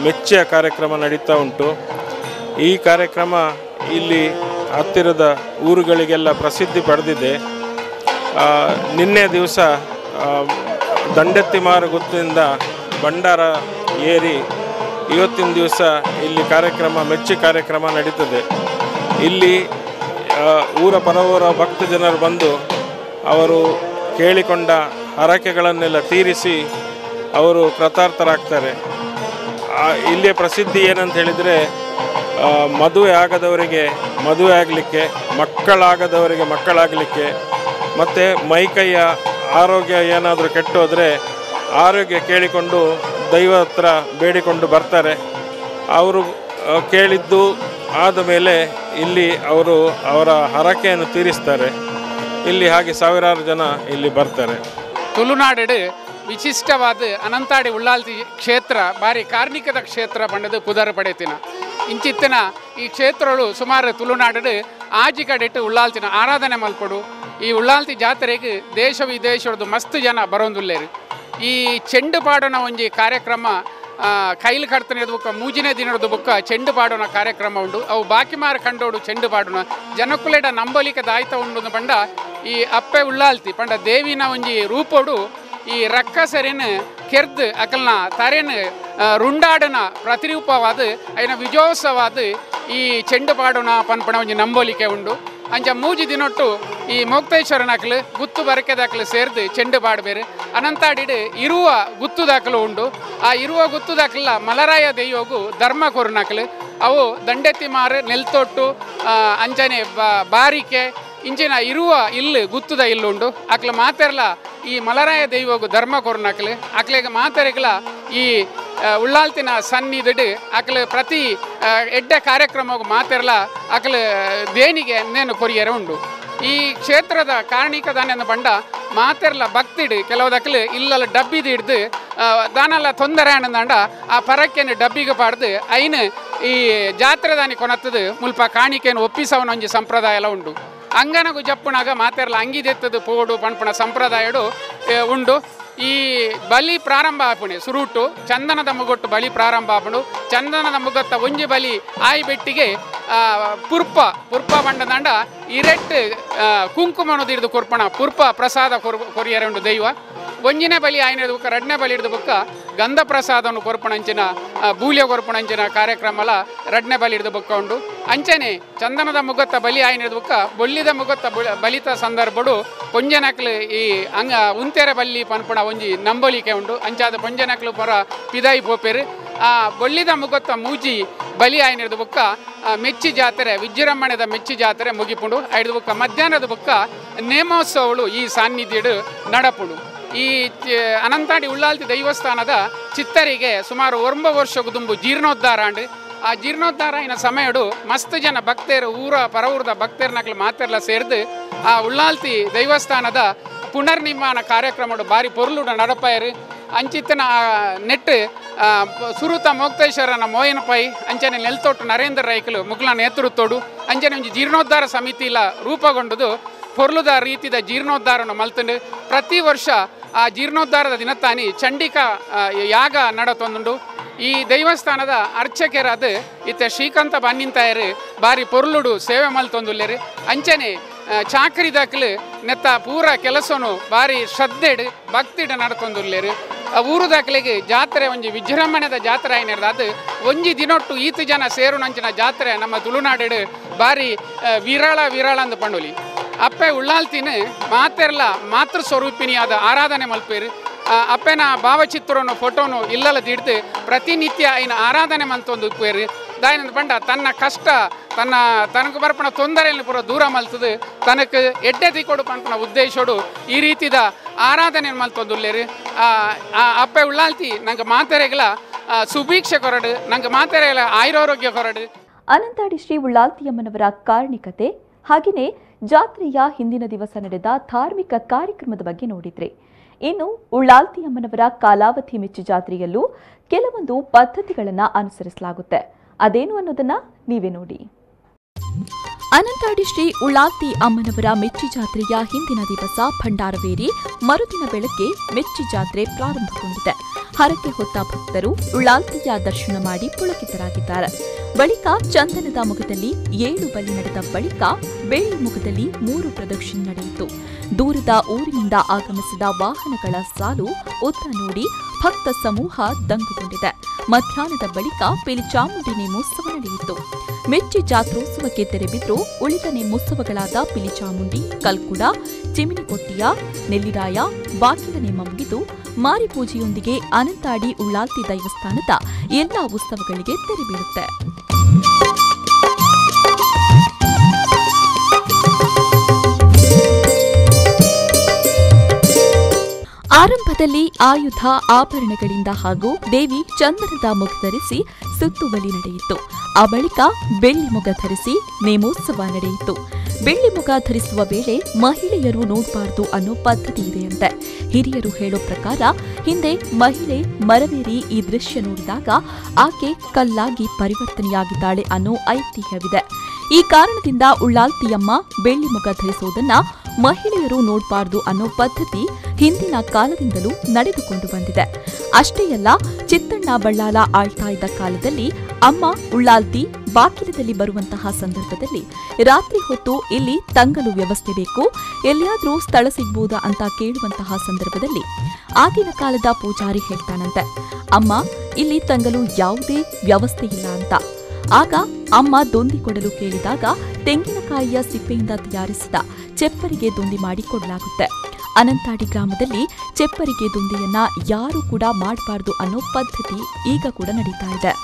ಮೆಚ್ಚೆಯ ಕಾರ್ಯಕ್ರಮ ನಡೀತಾ ಉಂಟು. ಈ ಕಾರ್ಯಕ್ರಮ ಇಲ್ಲಿ ಹತ್ತಿರದ ಊರುಗಳಿಗೆಲ್ಲ ಪ್ರಸಿದ್ಧಿ ಪಡೆದಿದೆ. ನಿನ್ನೆ ದಿವಸ ದಂಡೆತ್ತಿಮಾರು ಗುತ್ತಿನಿಂದ ಭಂಡಾರ ಏರಿ ಇವತ್ತಿನ ದಿವಸ ಇಲ್ಲಿ ಮೆಚ್ಚಿ ಕಾರ್ಯಕ್ರಮ ನಡೀತದೆ. ಇಲ್ಲಿ ಊರ ಪರವೂರ ಭಕ್ತ ಜನರು ಬಂದು ಅವರು ಕೇಳಿಕೊಂಡ ಹರಕೆಗಳನ್ನೆಲ್ಲ ತೀರಿಸಿ ಅವರು ಕೃತಾರ್ಥರಾಗ್ತಾರೆ. ಇಲ್ಲಿಯ ಪ್ರಸಿದ್ಧಿ ಏನಂತ ಹೇಳಿದರೆ, ಮದುವೆ ಆಗದವರಿಗೆ ಮದುವೆ ಆಗಲಿಕ್ಕೆ, ಮಕ್ಕಳಾಗದವರಿಗೆ ಮಕ್ಕಳಾಗಲಿಕ್ಕೆ, ಮತ್ತು ಮೈಕೈಯ ಆರೋಗ್ಯ ಏನಾದರೂ ಕೆಟ್ಟೋದರೆ ಆರೋಗ್ಯ ಕೇಳಿಕೊಂಡು ದೈವ ಹತ್ರ ಬೇಡಿಕೊಂಡು ಬರ್ತಾರೆ. ಅವರು ಕೇಳಿದ್ದು ಆದ ಮೇಲೆ ಇಲ್ಲಿ ಅವರು ಅವರ ಹರಕೆಯನ್ನು ತೀರಿಸ್ತಾರೆ. ಇಲ್ಲಿ ಹಾಗೆ ಸಾವಿರಾರು ಜನ ಇಲ್ಲಿ ಬರ್ತಾರೆ. ತುಳುನಾಡು ವಿಶಿಷ್ಟವಾದ ಅನಂತಾಡಿ ಉಳ್ಳಾಲ್ತಿ ಕ್ಷೇತ್ರ ಬಾರಿ ಕಾರ್ಣಿಕದ ಕ್ಷೇತ್ರ ಪಂಡದು ಪುದರ್ ಪಡೆತಿನ ಇಂಚಿತ್ತಿನ ಈ ಕ್ಷೇತ್ರಗಳು ಸುಮಾರು ತುಳುನಾಡು ಆಜಿಕಡೆಟ್ಟು ಉಳ್ಳಾಲ್ತಿನ ಆರಾಧನೆ ಮಲ್ಪಡು. ಈ ಉಳ್ಳಾಲ್ತಿ ಜಾತ್ರೆಗೆ ದೇಶ ವಿದೇಶದ ಮಸ್ತ್ ಜನ ಬರೋಂದುಲ್ಲೇರು. ಈ ಚೆಂಡು ಪಾಡೋನ ಒಂಜಿ ಕಾರ್ಯಕ್ರಮ ಕೈಲು ಕಡ್ತನೆ ಬುಕ್ಕ ಮೂಜಿನೇ ದಿನದ ಬುಕ್ಕ ಚೆಂಡು ಪಾಡೋನ ಕಾರ್ಯಕ್ರಮ ಉಂಡು. ಅವು ಬಾಕಿ ಮಾರು ಕಂಡೋಡು ಚೆಂಡು ಪಾಡೋಣ ಜನಕ್ಕುಲೆಡ ನಂಬಲಿಕ್ಕೆ ದಾಯ್ತ ಉಂಡು ಪಂಡ ಈ ಅಪ್ಪೆ ಉಳ್ಳಾಲ್ತಿ ಪಂಡ ದೇವಿನ ಒಂಜಿ ರೂಪೋಡು ಈ ರಕ್ಕಸರಿನ ಕೆರ್ದು ಅಕಲ್ನ ತರೆನ ರುಂಡಾಡನ ಪ್ರತಿರೂಪವಾದ ಐನ ವಿಜಯೋತ್ಸವಾದ ಈ ಚೆಂಡು ಪಾಡೋಣ ಪನ್ಪಣ ಒಂಜಿ ನಂಬೋಲಿಕೆ ಉಂಡು. ಅಂಚ ಮೂಜಿ ದಿನೊಟ್ಟು ಈ ಮೋಕ್ತೇಶ್ವರನಕಲು ಗುತ್ತು ಬರಕೆದಾಕಲು ಸೇರ್ದು ಚೆಂಡು ಪಾಡಬೇರು. ಅನಂತಾಡಿಡು ಇರುವ ಗುತ್ತುದಾಕಲು ಉಂಡು. ಆ ಇರುವ ಗುತ್ತುದಾಕಲ ಮಲರಾಯ ದೈವಗು ಧರ್ಮ ಕೊರುನಕಲು ಅವು ದಂಡೆತ್ತಿಮಾರು ನೆಲ್ತೊಟ್ಟು ಅಂಚನೆ ಬಾರಿಕೆ ಇಂಚಿನ ಇರುವ ಇಲ್ಲು ಗುತ್ತುದ ಇಲ್ಲುಂಡು. ಅಕ್ಲ ಮಾತೆರ್ಲ ಈ ಮಲರಾಯ ದೈವಗು ಧರ್ಮ ಕೊರುನಕಲು ಅಕ್ಲೆಗೆ ಮಾತೆರೆಗಲ ಈ ಉಳ್ಳಾಲ್ತಿನ ಸನ್ನಿಧಿಡು ಅಕ್ಲು ಪ್ರತಿ ಎಡ್ಡೆ ಕಾರ್ಯಕ್ರಮಗೂ ಮಾತೆರ್ಲ ಅಕ್ಲು ದೇನಿಗೆ ನೇನು ಕೊರಿಯರೆ ಉಂಡು. ಈ ಕ್ಷೇತ್ರದ ಕಾರಣಿಕದಾನೆಂದು ಬಂಡ ಮಾತೆರ್ಲ ಭಕ್ತಿಡು ಕೆಲವುದಕ್ಕಲು ಇಲ್ಲಲ್ಲ ಡಬ್ಬಿದು ಹಿಡ್ದು ದಾನೆಲ್ಲ ತೊಂದರೆ ಅನ್ನಂದ ಆ ಪರಕ್ಕೆಯನ್ನು ಡಬ್ಬಿಗೆ ಪಾಡ್ದು ಐನು ಈ ಜಾತ್ರೆ ದಾನಿ ಕೊನತ್ತದು ಮುಲ್ಪ ಕಾಣಿಕೆಯನ್ನು ಒಪ್ಪಿಸವನ ಒಂಜಿ ಸಂಪ್ರದಾಯ ಎಲ್ಲ ಉಂಡು. ಅಂಗನಗು ಜಪ್ಪುನಾಗ ಮಾತೆರ್ಲ ಅಂಗಿದೆತ್ತದು ಪೋಡು ಪಣ್ಪಣ ಸಂಪ್ರದಾಯಡು ಉಂಡು. ಈ ಬಲಿ ಪ್ರಾರಂಭ ಆಪುಣೆ ಸುರುಟು ಚಂದನದ ಮುಗೊಟ್ಟು ಬಲಿ ಪ್ರಾರಂಭ ಆಪುಂಡು. ಚಂದನದ ಮುಗತ್ತ ಒಂಜಿ ಬಲಿ ಆಯಿ ಬೆಟ್ಟಿಗೆ ಪುರ್ಪ ಬಂಡದಂಡ ಇರೆಟ್ಟು ಕುಂಕುಮನದು ಹಿಡಿದು ಕೊರ್ಪಣ ಪುರ್ಪ ಪ್ರಸಾದ ಕೊರಿಯರೆ ಉಂಡು ದೈವ. ಒಂಜಿನೇ ಬಲಿ ಆಯ್ನ ಬುಕ್ಕ ರಡ್ನೇ ಬಲಿ ಹಿಡಿದು ಬುಕ್ಕ ಗಂಧ ಪ್ರಸಾದವನ್ನು ಕೊರ್ಪಣಂಚಿನ ಬೂಲ್ಯ ಕೊರ್ಪಣಂಚಿನ ಕಾರ್ಯಕ್ರಮಲ ರಡ್ನೇ ಬಲಿ ಹಿಡಿದು ಬುಕ್ಕ ಉಂಡು. ಅಂಚನೆ ಚಂದನದ ಮುಗತ್ತ ಬಲಿ ಆಯ್ನ ಬುಕ್ಕ ಬೊಳ್ಳಿದ ಮುಗತ್ತ ಬಲಿತ ಸಂದರ್ಭಡು ಪೊಂಜನಕ್ಲು ಈ ಉಂತೆರೆ ಬಲ್ಲಿ ಪನ್ಪುಣ ಒಂಜಿ ನಂಬೋಲಿಕೆ ಉಂಡು. ಅಂಚಾದ ಪೊಂಜನಕ್ಲು ಪರ ಪಿದಾಯಿ ಪೋಪೆರು. ಆ ಬೊಳ್ಳಿದ ಮುಗತ್ತ ಮೂಜಿ ಬಲಿ ಆಯ್ನ ಬುಕ್ಕ ಮೆಚ್ಚಿ ಜಾತ್ರೆ ವಿಜೃಂಭಣೆದ ಮೆಚ್ಚಿ ಜಾತ್ರೆ ಮುಗಿಪುಂಡು. ಐದು ಬುಕ್ಕ ಮಧ್ಯಾಹ್ನದ ಬುಕ್ಕ ನೇಮೋತ್ಸವಗಳು ಈ ಸಾನ್ನಿಧ್ಯಡು ನಡಪುಡು. ಈ ಅನಂತಾಡಿ ಉಳ್ಳಾಲ್ತಿ ದೈವಸ್ಥಾನದ ಚಿತ್ತರಿಗೆ ಸುಮಾರು 9 ವರ್ಷಕ್ಕೂ ತುಂಬು ಜೀರ್ಣೋದ್ಧಾರ ಅಂಡು. ಆ ಜೀರ್ಣೋದ್ಧಾರ ಇನ್ನ ಸಮಯಡು ಮಸ್ತ್ ಜನ ಭಕ್ತರು ಊರ ಪರವೂರದ ಭಕ್ತರನಕ್ಲು ಮಾತೆರ್ಲ ಸೇರ್ದು ಆ ಉಳ್ಳಾಲ್ತಿ ದೈವಸ್ಥಾನದ ಪುನರ್ನಿರ್ಮಾಣ ಕಾರ್ಯಕ್ರಮಡು ಬಾರಿ ಪೊರ್ಲುಡ ನಡಪಾಯರು. ಅಂಚಿತ್ತಿನ ನೆಟ್ಟು ಸುರುತ ಮೋಕ್ತೇಶ್ವರನ ಮೋಯನ ಪೈ ಅಂಚನೆ ನೆಲ್ತೊಟ್ಟು ನರೇಂದ್ರ ರೈಕಲು ಮುಗ್ಲ ನೇತೃತ್ವಡು ಅಂಚನೆ ಒಂಜಿ ಜೀರ್ಣೋದ್ಧಾರ ಸಮಿತಿಲ ರೂಪುಗೊಂಡುದು ಪೊರ್ಲುದ ರೀತಿದ ಜೀರ್ಣೋದ್ಧಾರವನ್ನು ಮಲ್ತಂಡು ಪ್ರತಿ ವರ್ಷ ಆ ಜೀರ್ಣೋದ್ಧಾರದ ದಿನತ್ತಾನಿ ಚಂಡಿಕಾ ಯಾಗ ನಡತೊಂದುಂಡು. ಈ ದೈವಸ್ಥಾನದ ಅರ್ಚಕರಾದ ಇತ್ತ ಶ್ರೀಕಾಂತ ಬನ್ನಿಂತಾಯರು ಬಾರಿ ಪೊರ್ಲುಡು ಸೇವೆ ಮಲ್ತೊಂದುಲ್ಲೇರು. ಅಂಚನೆ ಚಾಕರಿ ದಾಖಲು ನೆತ್ತ ಪೂರ ಕೆಲಸನು ಬಾರಿ ಶ್ರದ್ಧೆಡು ಭಕ್ತಿಡು ನಡ್ತೊಂದುಲ್ಲೇರು. ಊರು ದಾಖಲೆಗೆ ಜಾತ್ರೆ ಒಂಜಿ ವಿಜೃಂಭಣೆದ ಜಾತ್ರೆ ಆಯ್ನಿರ್ದು ಅದು ಒಂಜಿ ದಿನೊಟ್ಟು ಈತು ಜನ ಸೇರುನಂಚಿನ ಜಾತ್ರೆ ನಮ್ಮ ತುಳುನಾಡು ಬಾರಿ ವಿರಳ ಅಂದು ಪಂಡುಲಿ. ಅಪ್ಪೆ ಉಳ್ಳಾಲ್ತಿನ ಮಾತೆರ್ಲ ಮಾತೃ ಸ್ವರೂಪಿಣಿಯಾದ ಆರಾಧನೆ ಮಲ್ಪೇರು. ಅಪ್ಪನ ಭಾವಚಿತ್ರವನ್ನು ಫೋಟೋನು ಇಲ್ಲಲ್ಲ ದಿಡ್ದು ಪ್ರತಿನಿತ್ಯ ಐನ ಆರಾಧನೆ ಮಂತೊಂದು ಉಪ್ಪೇರು. ದಾಯನಂದು ಪಂಡ ತನ್ನ ಕಷ್ಟ ತನಗೆ ಬರ್ಪಣ ತೊಂದರೆಯನ್ನು ಪೂರ ದೂರ ಮಲ್ತದು ತನಕ್ಕೆ ಎಡ್ಡೆ ಕೊಡು ಪಂಪನ ಉದ್ದೇಶೋಡು ಈ ರೀತಿದ ಆರಾಧನೆ ಮಲ್ತೊಂದುಲ್ಲೇರು. ಅಪ್ಪೆ ಉಳ್ಳಾಲ್ತಿ ನಂಗೆ ಮಾತೆರೆಗಳ ಸುಭೀಕ್ಷೆ ಕೊರಡು ನಂಗೆ ಮಾತೆರೆಗಳ ಆಯುರಾರೋಗ್ಯ ಕೊರಡು. ಅನಂತಾಡಿ ಶ್ರೀ ಉಳ್ಳಾಲ್ತಿಯಮ್ಮನವರ ಕಾರಣಿಕತೆ ಹಾಗೆಯೇ ಜಾತ್ರೆಯ ಹಿಂದಿನ ದಿವಸ ನಡೆದ ಧಾರ್ಮಿಕ ಕಾರ್ಯಕ್ರಮದ ಬಗ್ಗೆ ನೋಡಿದ್ರಿ. ಇನ್ನು ಉಳ್ಳಾಲ್ತಿಯಮ್ಮನವರ ಕಾಲಾವಧಿ ಮೆಚ್ಚಿ ಜಾತ್ರೆಯಲ್ಲೂ ಕೆಲವೊಂದು ಪದ್ಧತಿಗಳನ್ನು ಅನುಸರಿಸಲಾಗುತ್ತೆ. ಅದೇನು ಅನ್ನೋದನ್ನ ನೀವೇ ನೋಡಿ. ಅನಂತಾಡಿ ಶ್ರೀ ಉಳ್ಳಾಲ್ತಿ ಅಮ್ಮನವರ ಮೆಚ್ಚಿ ಜಾತ್ರೆಯ ಹಿಂದಿನ ದಿವಸ ಭಂಡಾರವೇರಿ ಮರುದಿನ ಬೆಳಗ್ಗೆ ಮೆಚ್ಚಿ ಜಾತ್ರೆ ಪ್ರಾರಂಭಗೊಂಡಿದೆ. ಹರಕೆ ಹೊತ್ತ ಭಕ್ತರು ಉಳ್ಳಾಲ್ತಿಯ ದರ್ಶನ ಮಾಡಿ ಪುಳಕಿತರಾಗಿದ್ದಾರೆ. ಬಳಿಕ ಚಂದನದ ಮುಖದಲ್ಲಿ 7 ಬಲಿ ನಡೆದ ಬಳಿಕ ಬೇಳಿ ಮುಖದಲ್ಲಿ 3 ಪ್ರದಕ್ಷಿಣೆ ನಡೆಯಿತು. ದೂರದ ಊರಿನಿಂದ ಆಗಮಿಸಿದ ವಾಹನಗಳ ಸಾಲು ಉದ್ದ ನೋಡಿ ಭಕ್ತ ಸಮೂಹ ದಂಗುಗೊಂಡಿದೆ. ಮಧ್ಯಾಹ್ನದ ಬಳಿಕ ಪಿಲಿಚಾಮುಂಡಿ ನೇಮೋತ್ಸವ ನಡೆಯಿತು. ಮೆಚ್ಚಿ ಜಾತ್ರೋತ್ಸವಕ್ಕೆ ತೆರೆಬಿದ್ರು ಉಳಿದ ನೇಮೋತ್ಸವಗಳಾದ ಪಿಲಿಚಾಮುಂಡಿ, ಕಲ್ಕುಡ, ಚಿಮಿನಿಕೊಟ್ಟಿಯ, ನೆಲ್ಲಿರಾಯ, ಬಾಗಿಲ ನೇಮ ಮುಗಿದು ಮಾರಿ ಪೂಜೆಯೊಂದಿಗೆ ಅನಂತಾಡಿ ಉಳ್ಳಾಲ್ತಿ ದೈವಸ್ಥಾನದ ಎಲ್ಲಾ ಉತ್ಸವಗಳಿಗೆ ತೆರೆಬೀಳುತ್ತೆ. ಆರಂಭದಲ್ಲಿ ಆಯುಧ ಆಭರಣಗಳಿಂದ ಹಾಗೂ ದೇವಿ ಚಂದನದ ಮುಖ ಧರಿಸಿ ಸುತ್ತುಬಲಿ ನಡೆಯಿತು. ಆ ಬಳಿಕ ಬೆಳ್ಳಿ ಮುಗ ಧರಿಸಿ ನೇಮೋತ್ಸವ ನಡೆಯಿತು. ಬೆಳ್ಳಿ ಮುಗ ಧರಿಸುವ ವೇಳೆ ಮಹಿಳೆಯರು ನೋಡಬಾರದು ಅನ್ನೋ ಪದ್ಧತಿ ಇದೆಯಂತೆ. ಹಿರಿಯರು ಹೇಳೋ ಪ್ರಕಾರ ಹಿಂದೆ ಮಹಿಳೆ ಮರವೇರಿ ಈ ದೃಶ್ಯ ನೋಡಿದಾಗ ಆಕೆ ಕಲ್ಲಾಗಿ ಪರಿವರ್ತನೆಯಾಗಿದ್ದಾಳೆ ಅನ್ನೋ ಐತಿಹ್ಯವಿದೆ. ಈ ಕಾರಣದಿಂದ ಉಳ್ಳಾಲ್ತಿಯಮ್ಮ ಬೆಳ್ಳಿ ಮುಗ ಧರಿಸುವುದನ್ನ ಮಹಿಳೆಯರು ನೋಡಬಾರದು ಅನ್ನೋ ಪದ್ಧತಿ ಹಿಂದಿನ ಕಾಲದಿಂದಲೂ ನಡೆದುಕೊಂಡು ಬಂದಿದೆ. ಅಷ್ಟೇ ಅಲ್ಲ, ಚಿತ್ತಣ್ಣ ಬಳ್ಳಾಲ ಆಳ್ತಾ ಇದ್ದ ಕಾಲದಲ್ಲಿ ಅಮ್ಮ ಉಳ್ಳಾಲ್ತಿ ಬಾಗಿಲದಲ್ಲಿ ಬರುವಂತಹ ಸಂದರ್ಭದಲ್ಲಿ ರಾತ್ರಿ ಹೊತ್ತು ಇಲ್ಲಿ ತಂಗಲು ವ್ಯವಸ್ಥೆ ಬೇಕು, ಎಲ್ಲಿಯಾದ್ರೂ ಸ್ಥಳ ಸಿಗ್ಬೋದಾ ಅಂತ ಕೇಳುವಂತಹ ಸಂದರ್ಭದಲ್ಲಿ ಆಗಿನ ಕಾಲದ ಪೂಜಾರಿ ಹೇಳ್ತಾನಂತೆ, ಅಮ್ಮ ಇಲ್ಲಿ ತಂಗಲು ಯಾವುದೇ ವ್ಯವಸ್ಥೆ ಇಲ್ಲ ಅಂತ. ಆಗ ಅಮ್ಮ ದೊಂದಿ ಕೊಡಲು ಕೇಳಿದಾಗ ತೆಂಗಿನಕಾಯಿಯ ಸಿಪ್ಪೆಯಿಂದ ತಯಾರಿಸಿದ ಚೆಪ್ಪರಿಗೆ ದೊಂದಿ ಮಾಡಿಕೊಡಲಾಗುತ್ತೆ. ಅನಂತಾಡಿ ಗ್ರಾಮದಲ್ಲಿ ಚೆಪ್ಪರಿಗೆ ದೊಂದಿಯನ್ನ ಯಾರು ಕೂಡ ಮಾಡಬಾರದು ಅನ್ನೋ ಪದ್ಧತಿ ಈಗ ಕೂಡ ನಡೀತಾ ಇದೆ.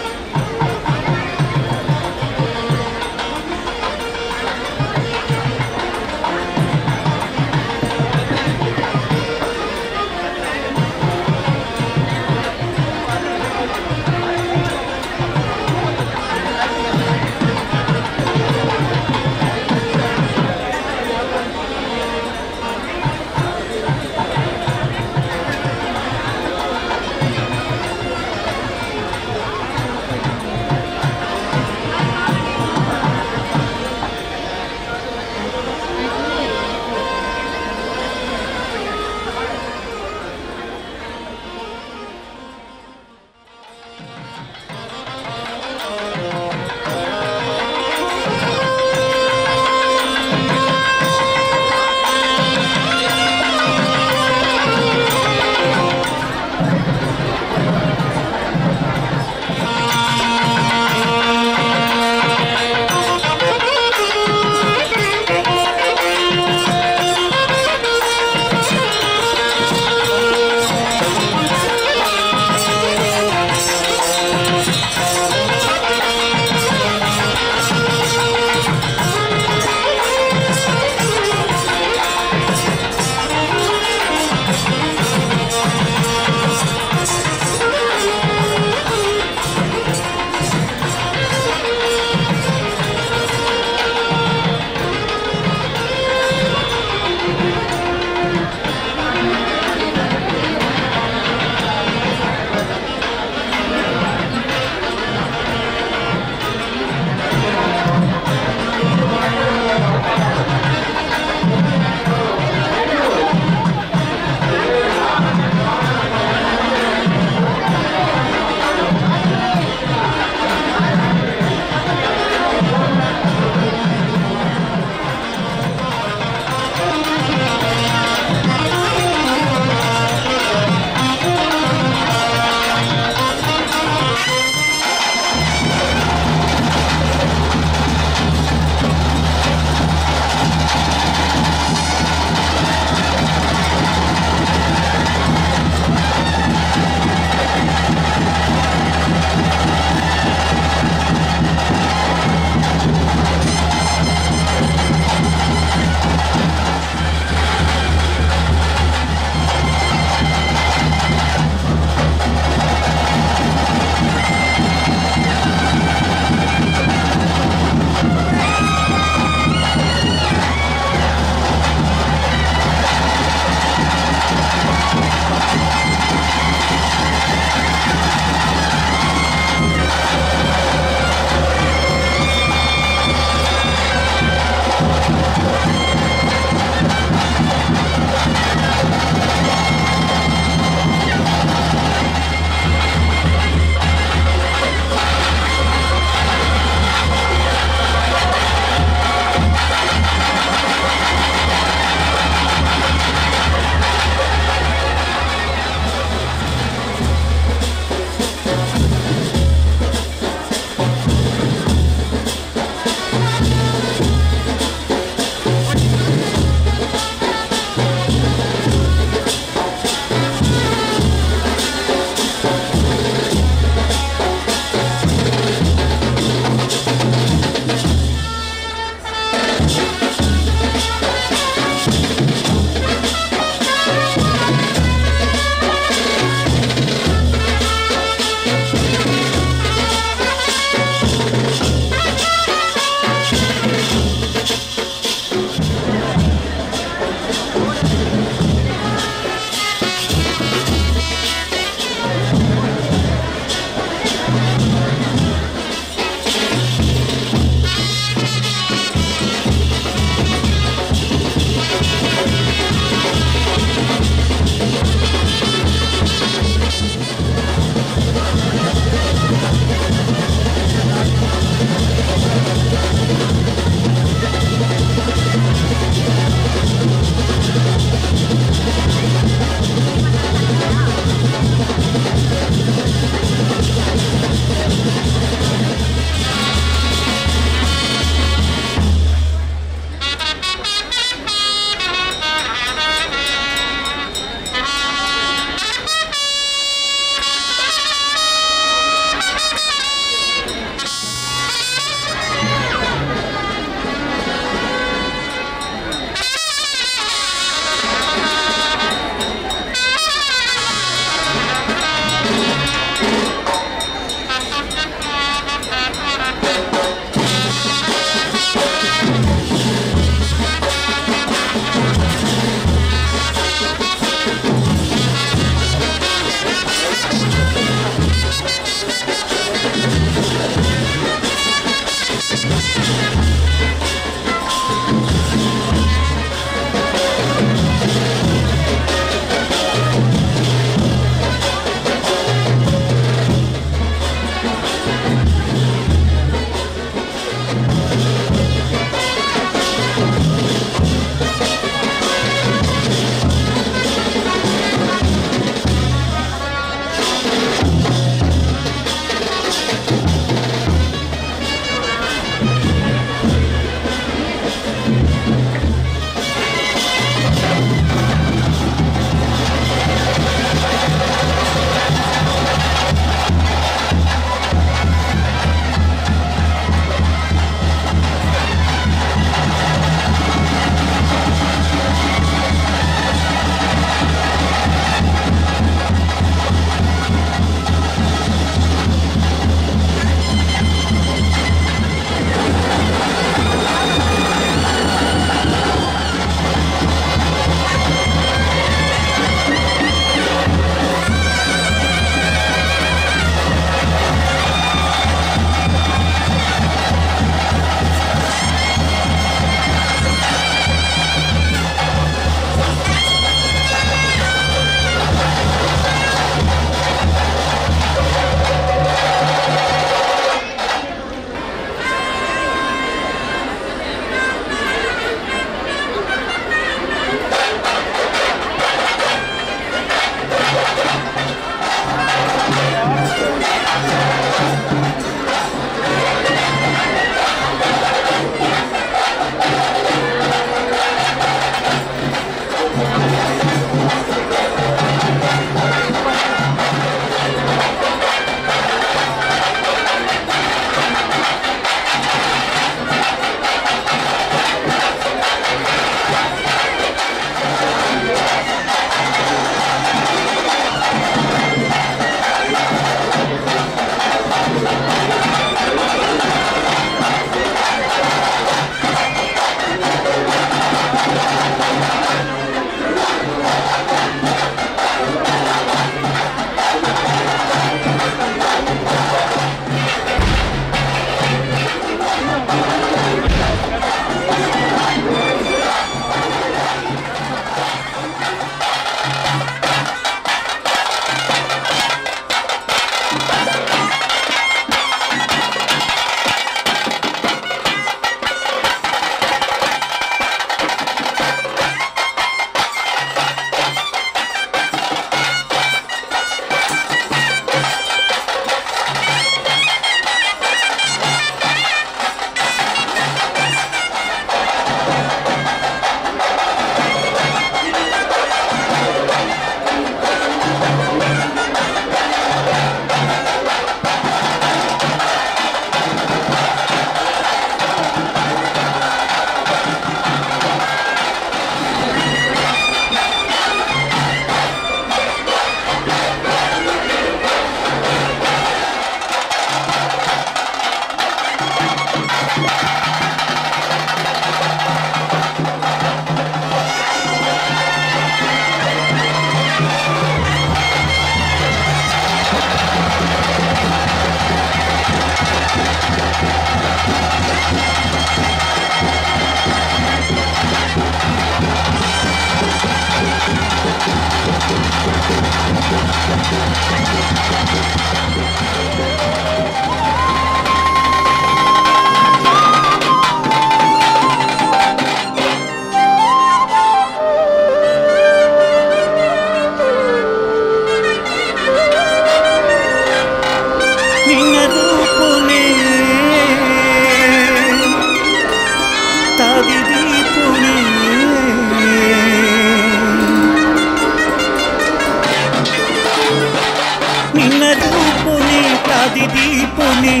ಪುನೆ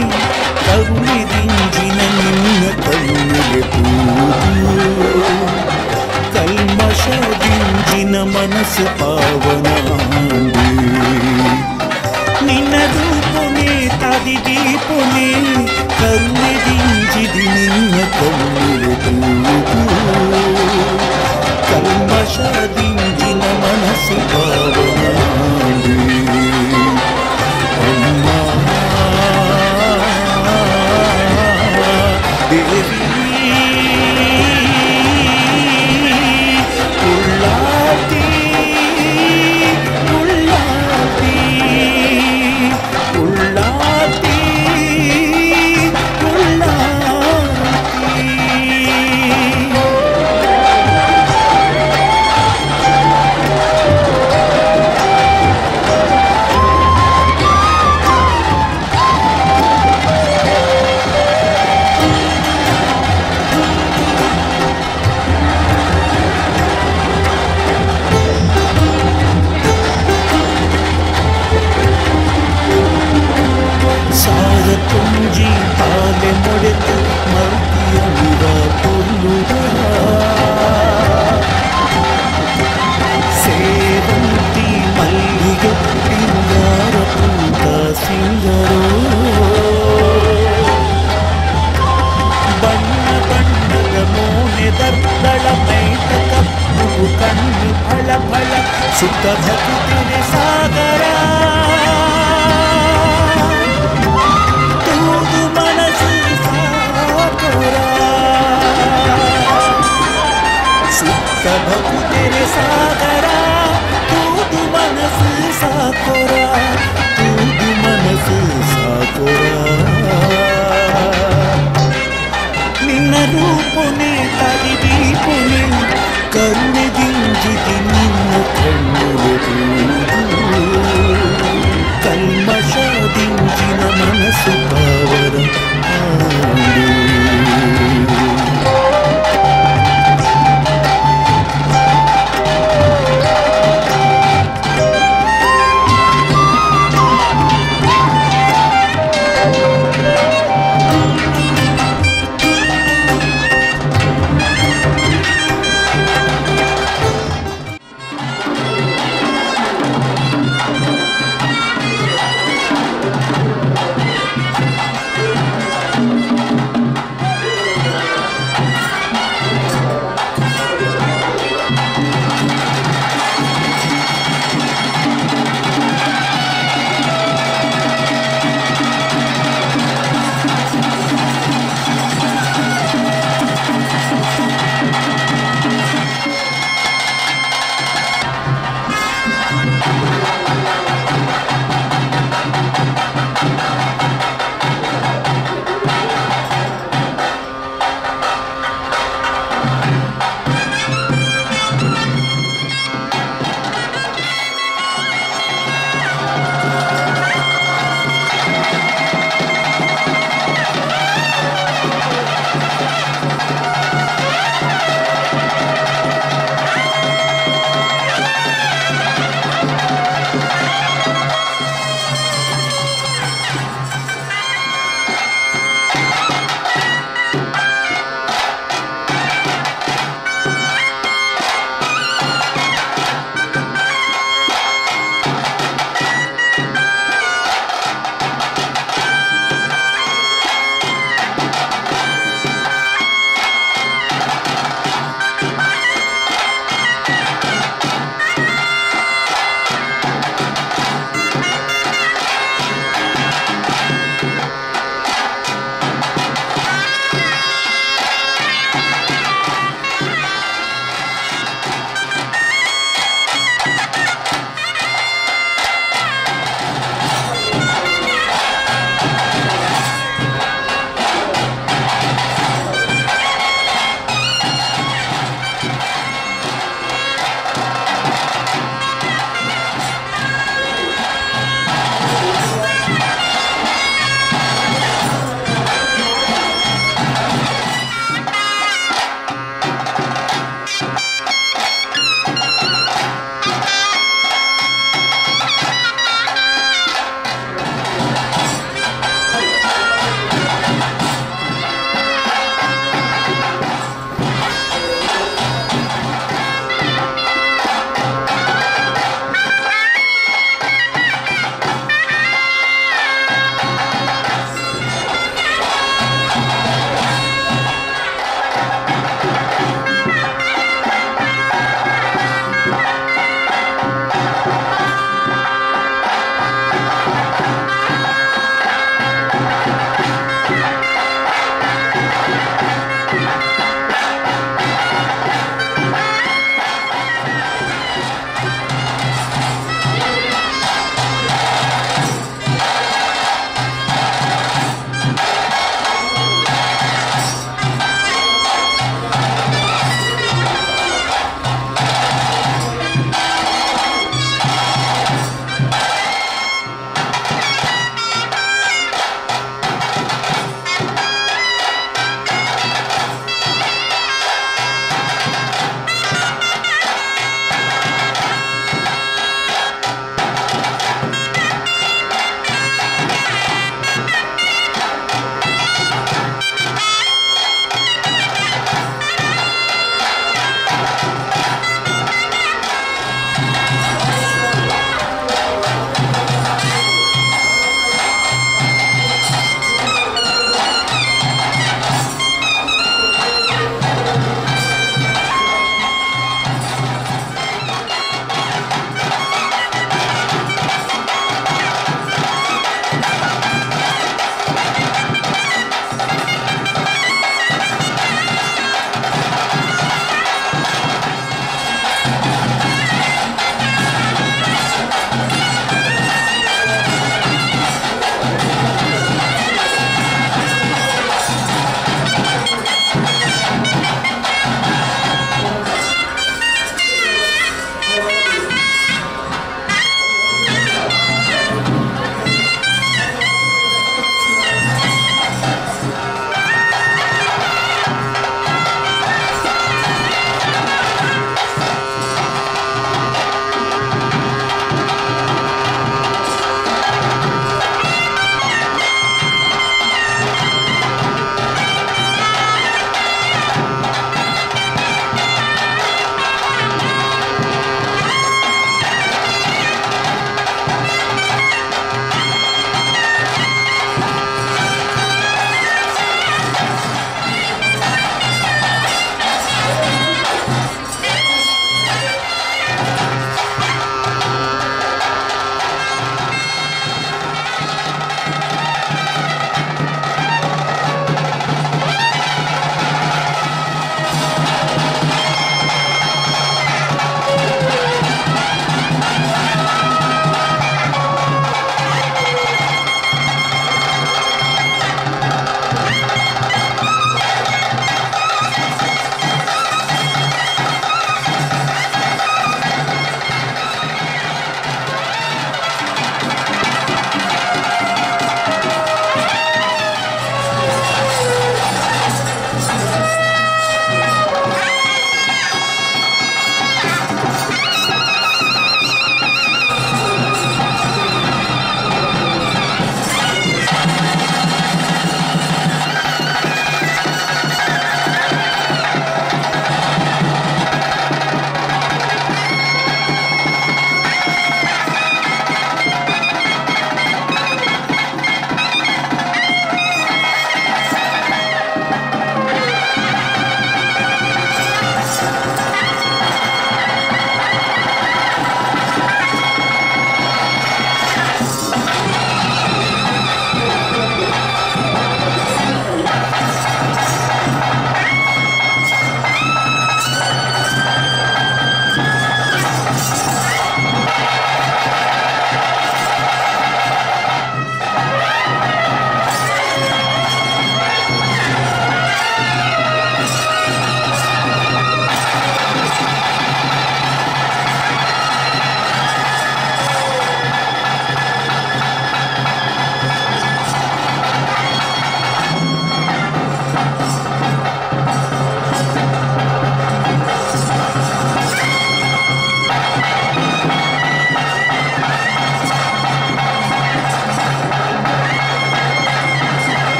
ಕರುಣೆದಿಂಜಿನ ನಿನ್ನ ಕಣ್ಣುಗೆ ತೂಗು ಕಲ್ಮಶದಿಂಜಿನ ಮನಸ್ಸು ಪಾವನಾಂಬೆ ನಿನ್ನ ರೂಪುನೆ ತದಿದೀಪುನೆ ಕರುಣೆದಿಂಜಿದಿ ನಿನ್ನ ಕಣ್ಣುಗೆ ತೂಗು ಕಲ್ಮಶದಿಂಜಿನ ಮನಸ್ಸು ಪಾವನಾಂಬೆ ದೇವಿ ಉಳ್ಳಾತಿ ಉಳ್ಳಾತಿ ಉಳ್ಳಾತಿ ತುಂಜಿ ಪಾಲೆ ಮೊಡೆತು ಮಲ್ಕಿಯುವ ಪುಲ್ಲುದ ಸೇವಂತಿ ಮಲ್ಲಿಗೆ ಪಿಂಗಾರ ಪೂತ ಸಿಂಗರೋ ಬಣ್ಣ ಬಣ್ಣದ ಮೋನೆ ದರ್ದಳ ಮೈಟ ಕಪ್ಪು ಕಣ್ಣು ಫಳ ಫಳ ಸುತ್ತ ಭಕ್ತಿಗೆ ಸಾಗರ प्रभु तेरे सागरा तू मनस साकोरा तू मनस साकोरा निन्न रूपुने तदि दीपुने करुणे ದಿಂಜಿದಿ ನಿನ್ನ ಕಣ್ಣುಗೆ ಕಲ್ಮಶದಿಂಜಿನ ಮನಸ್ಸು ಪಾವನ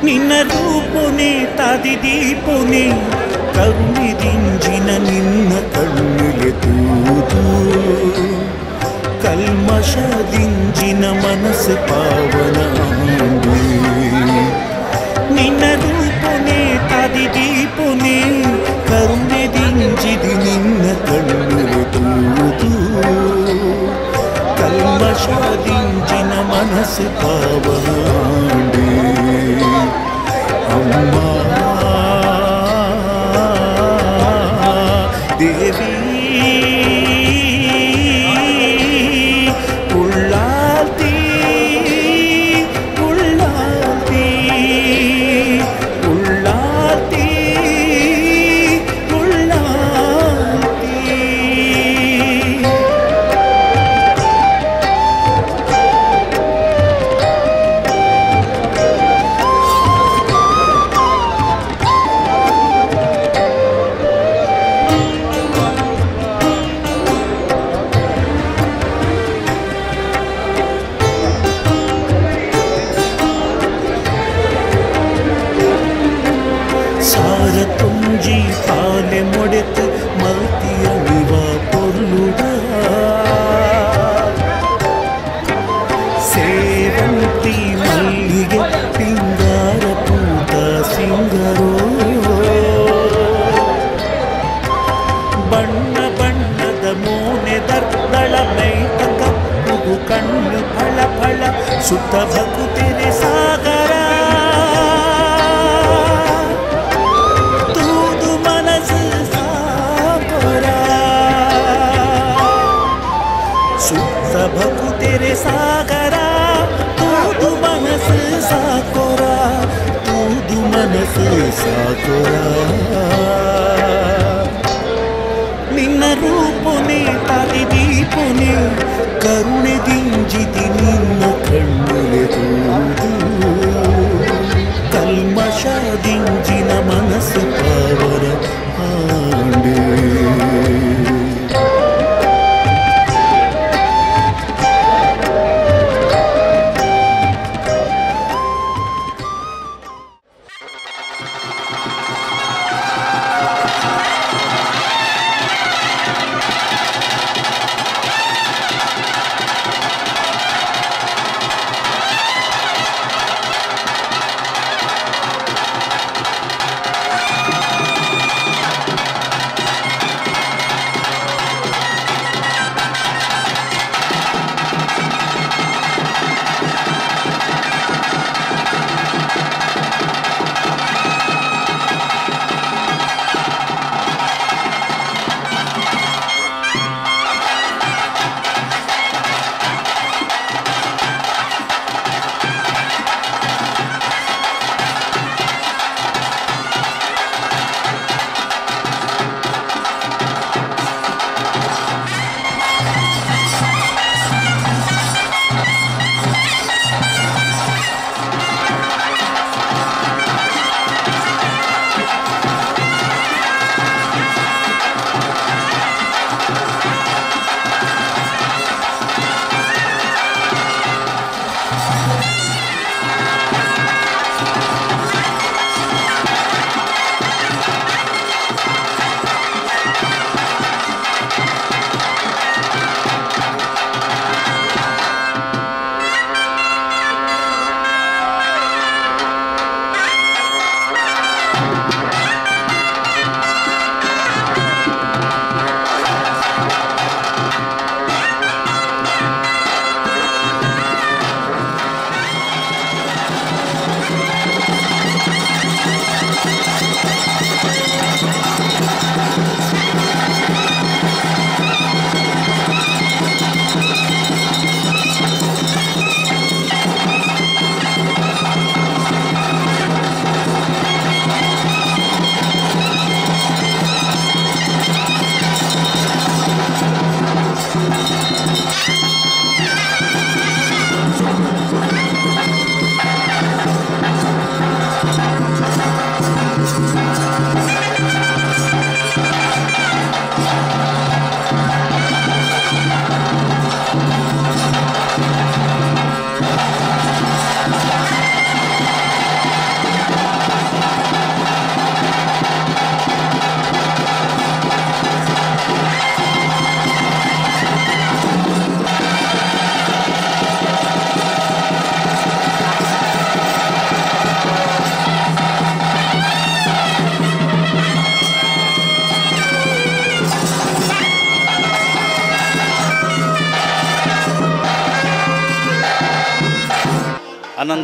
ನಿನ್ನ ರೂಪುನೆ ತಾದಿದೀಪುನೆ ಕರುಣಿದಿಂಜಿನ ನಿನ್ನ ಕಣ್ಣಿಲೆ ತೂದು ಕಲ್ಮಶದಿಂಜಿನ ಮನಸ್ಸು ಪಾವನ ನಿನ್ನ ರೂಪುನೆ ತಾದಿದೀಪುನೆ ಕರುಣಿದಿಂಜಿದಿ ನಿನ್ನ ಕಣ್ಣಿಲೆ ತೂದು ಕಲ್ಮಶದಿಂಜಿನ ಮನಸ್ಸು ಪಾವನ अम्मा देवी उल्लाती उल्लाती उल्लाती उल्लाती सारतुंजी पाले मोड़त मलतिया विवा पोर्लुडा सेवंती मल्लिगे पिंगार पूत सिंगरो बण्ण बण्णद मोने दर्दळ मैत कಪ್ಪು कण्णु फळ फळ सुत्त भकुतिरे सागर भकु तेरे सागरा तू मनस साकोरा तू मनस साकोरा निन्न रूपुने तादि दीपुने करुणे दिंजिति निन्न कण्णुले तूदु कल्मश दिंजिन मनस पावर आंडे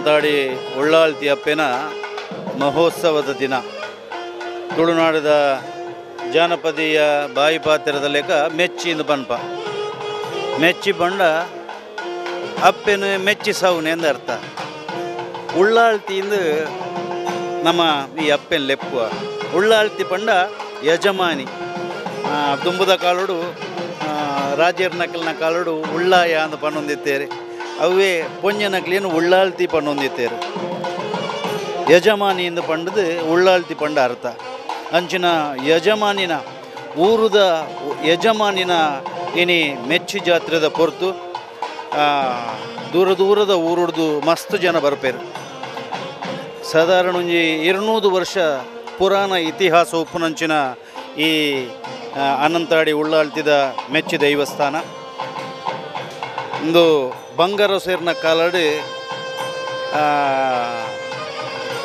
ಅನಂತಾಡಿ ಉಳ್ಳಾಲ್ತಿ ಅಪ್ಪೆನ ಮಹೋತ್ಸವದ ದಿನ ತುಳುನಾಡದ ಜಾನಪದೀಯ ಬಾಯಿ ಪಾತ್ರದ ಲೆಕ್ಕ ಮೆಚ್ಚಿಂದು ಪನ್ಪ ಮೆಚ್ಚಿ ಬಂಡ ಅಪ್ಪೆನು ಮೆಚ್ಚಿ ಸೌನೆ ಎಂದ ಅರ್ಥ ಉಳ್ಳಾಳ್ತಿಯಿಂದ ನಮ್ಮ ಈ ಅಪ್ಪೆನ ಲೆಪ್ಪುವ ಉಳ್ಳಾಳ್ತಿ ಪಂಡ ಯಜಮಾನಿ ದುಂಬುದ ಕಾಲುಡು ರಾಜೇರ್ ನಕಲ್ನ ಕಾಲುಡು ಉಳ್ಳಾಯ ಅಂತ ಪನ್ನೊಂದಿತ್ತೇರೆ ಅವೇ ಪೊಂಜ ನಕಲೇನು ಉಳ್ಳಾಳ್ತಿ ಪನ್ನೊಂದಿತ್ತೇರು ಯಜಮಾನಿಯಿಂದ ಪಂಡದು ಉಳ್ಳಾಳ್ತಿ ಪಂಡ ಅರ್ಥ ಅಂಚಿನ ಯಜಮಾನಿನ ಊರುದ ಯಜಮಾನಿನ ಇನಿ ಮೆಚ್ಚಿ ಜಾತ್ರೆದ ಪೊರ್ತು ದೂರ ದೂರದ ಊರುಡ್ದು ಮಸ್ತ್ ಜನ ಬರ್ಪೇರು ಸಾಧಾರಣ ಒಂಜಿ 200 ವರ್ಷ ಪುರಾಣ ಇತಿಹಾಸ ಉಪ್ಪುನಂಚಿನ ಈ ಅನಂತಾಡಿ ಉಳ್ಳಾಳ್ತಿದ ಮೆಚ್ಚಿ ದೈವಸ್ಥಾನ ಒಂದು ಬಂಗಾರ ಸೇರಿನ ಕಾಲಡಿ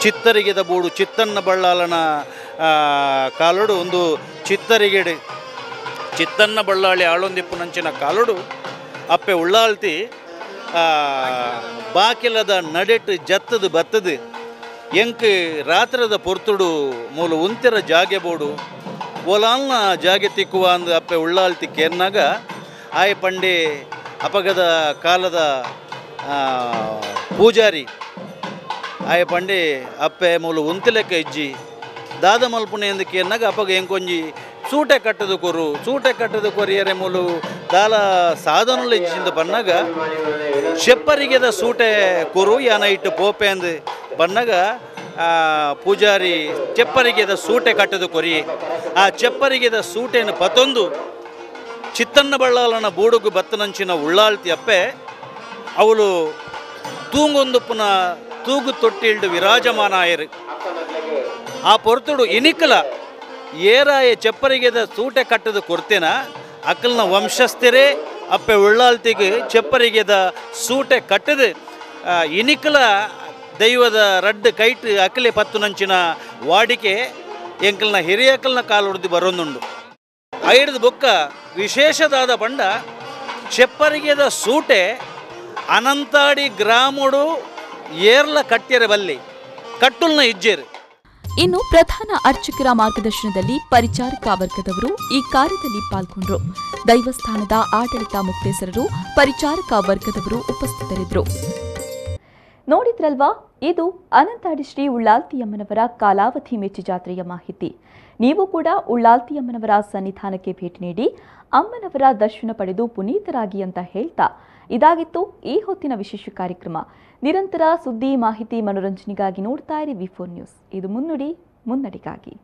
ಚಿತ್ತರಿಗೆದ ಬೂಡು ಚಿತ್ತನ್ನ ಬಳ್ಳಾಲನ ಕಾಲುಡು ಒಂದು ಚಿತ್ತರಿಗೆಡೆ ಚಿತ್ತನ್ನ ಬಳ್ಳಾಳಿ ಆಳೊಂದಿಪ್ಪುನಂಚಿನ ಕಾಲುಡು ಅಪ್ಪೆ ಉಳ್ಳಾಳ್ತಿ ಬಾಕಿಲದ ನಡೆಟ್ಟು ಜತ್ತದು ಬತ್ತದು ಎಂಕ್ ರಾತ್ರದ ಪೊರ್ತುಡು ಮೂಲ ಉಂತೆರ ಜಾಗೆ ಬೋಡು ಓಲಾಲ್ನ ಜಾಗೆ ತಿಕ್ಕುವ ಅಂದು ಅಪ್ಪೆ ಉಳ್ಳಾಳ್ತಿ ಕೇರ್ನಾಗ ಆಯ್ ಪಂಡೆ ಅಪಗದ ಕಾಲದ ಪೂಜಾರಿ ಆಯ ಪಂಡೆ ಅಪ್ಪೆ ಮೂಲ ಉಂತೆಲೆಕ್ಕ ಇಜ್ಜಿ ದಾದ ಮಲ್ಪುನೆ ಎಂದು ಕೇರ್ನಾಗ ಅಪ್ಪಗ ಎಂಕೊಂಜಿ ಸೂಟೆ ಕಟ್ಟದ ಕೊರಿಯರೆ ಮೂಲು ದಾಲ ಸಾಧನలు ಇಚ್ಚಿಂದ ಬನ್ನಾಗ ಶೆಪ್ಪರಿಗೆದ ಸೂಟೆ ಕೊರು ಯಾನ ಇಟ್ಟು ಪೋಪೆ ಅಂದು ಬನ್ನಾಗ ಪೂಜಾರಿ ಚೆಪ್ಪರಿಗೆದ ಸೂಟೆ ಕಟ್ಟದು ಕೊರಿ ಆ ಚೆಪ್ಪರಿಗೆದ ಸೂಟೆಯನ್ನು ಪತೊಂದು ಚಿತ್ತನ್ನ ಬಳ್ಳಾಲನ ಬೂಡುಗು ಬತ್ತನಂಚಿನ ಉಳ್ಳಾಳ್ತಿ ಅಪ್ಪೆ ಅವಳು ತೂಂಗೊಂದು ಪುನಃ ತೂಗು ತೊಟ್ಟಿಲ್ಡು ವಿರಾಜಮಾನ ಆಯರು ಆ ಪೊರ್ತುಡು ಇನಿಕಲ ಏರಾಯ ಚೆಪ್ಪರಿಗೆದ ಸೂಟೆ ಕಟ್ಟದ ಕೊರ್ತೇನ ಅಕ್ಕಲ್ನ ವಂಶಸ್ಥರೇ ಅಪ್ಪೆ ಉಳ್ಳಾಳ್ತಿಗೆ ಚೆಪ್ಪರಿಗೆದ ಸೂಟೆ ಕಟ್ಟದು ಇನಿಕಲ ದೈವದ ರಡ್ಡು ಕೈಟ್ ಅಕ್ಕಲೆ ಪತ್ತು ನಂಚಿನ ವಾಡಿಕೆ ಎಂಕಲ್ನ ಹಿರಿಯಕ್ಕಲ್ನ ಕಾಲು ಹೊಡೆದು ಬರೋದುಂಡು ಐಡ್ದು ಬೊಕ್ಕ ವಿಶೇಷದಾದ ಪಂಡ ಚೆಪ್ಪರಿಗೆದ ಸೂಟೆ ಅನಂತಾಡಿ ಗ್ರಾಮಡು ಏರ್ಲ ಕಟ್ಟಿಯರೆ ಬಲ್ಲಿ ಕಟ್ಟುಲ್ನ ಇಜ್ಜೇರು. ಇನ್ನು ಪ್ರಧಾನ ಅರ್ಚಕರ ಮಾರ್ಗದರ್ಶನದಲ್ಲಿ ಪರಿಚಾರಕ ವರ್ಗದವರು ಈ ಕಾರ್ಯದಲ್ಲಿ ಪಾಲ್ಗೊಂಡರು. ದೈವಸ್ಥಾನದ ಆಡಳಿತ ಮುಕ್ತೇಸರರು, ಪರಿಚಾರಕ ವರ್ಗದವರು ಉಪಸ್ಥಿತರಿದ್ದರು. ನೋಡಿದ್ರಲ್ವಾ, ಇದು ಅನಂತಾಡಿ ಶ್ರೀ ಉಳ್ಳಾಲ್ತಿಯಮ್ಮನವರ ಕಾಲಾವಧಿ ಮೆಚ್ಚಿ ಜಾತ್ರೆಯ ಮಾಹಿತಿ. ನೀವು ಕೂಡ ಉಳ್ಳಾಲ್ತಿಯಮ್ಮನವರ ಸನ್ನಿಧಾನಕ್ಕೆ ಭೇಟಿ ನೀಡಿ ಅಮ್ಮನವರ ದರ್ಶನ ಪಡೆದು ಪುನೀತರಾಗಿ ಅಂತ ಹೇಳ್ತಾ ಇದಾಗಿತ್ತು ಈ ಹೊತ್ತಿನ ವಿಶೇಷ ಕಾರ್ಯಕ್ರಮ. ನಿರಂತರ ಸುದ್ದಿ, ಮಾಹಿತಿ, ಮನೋರಂಜನೆಗಾಗಿ ನೋಡ್ತಾ ಇರಿ ವಿ4 ನ್ಯೂಸ್. ಇದು ಮುನ್ನುಡಿ, ಮುನ್ನಡಿಗಾಗಿ.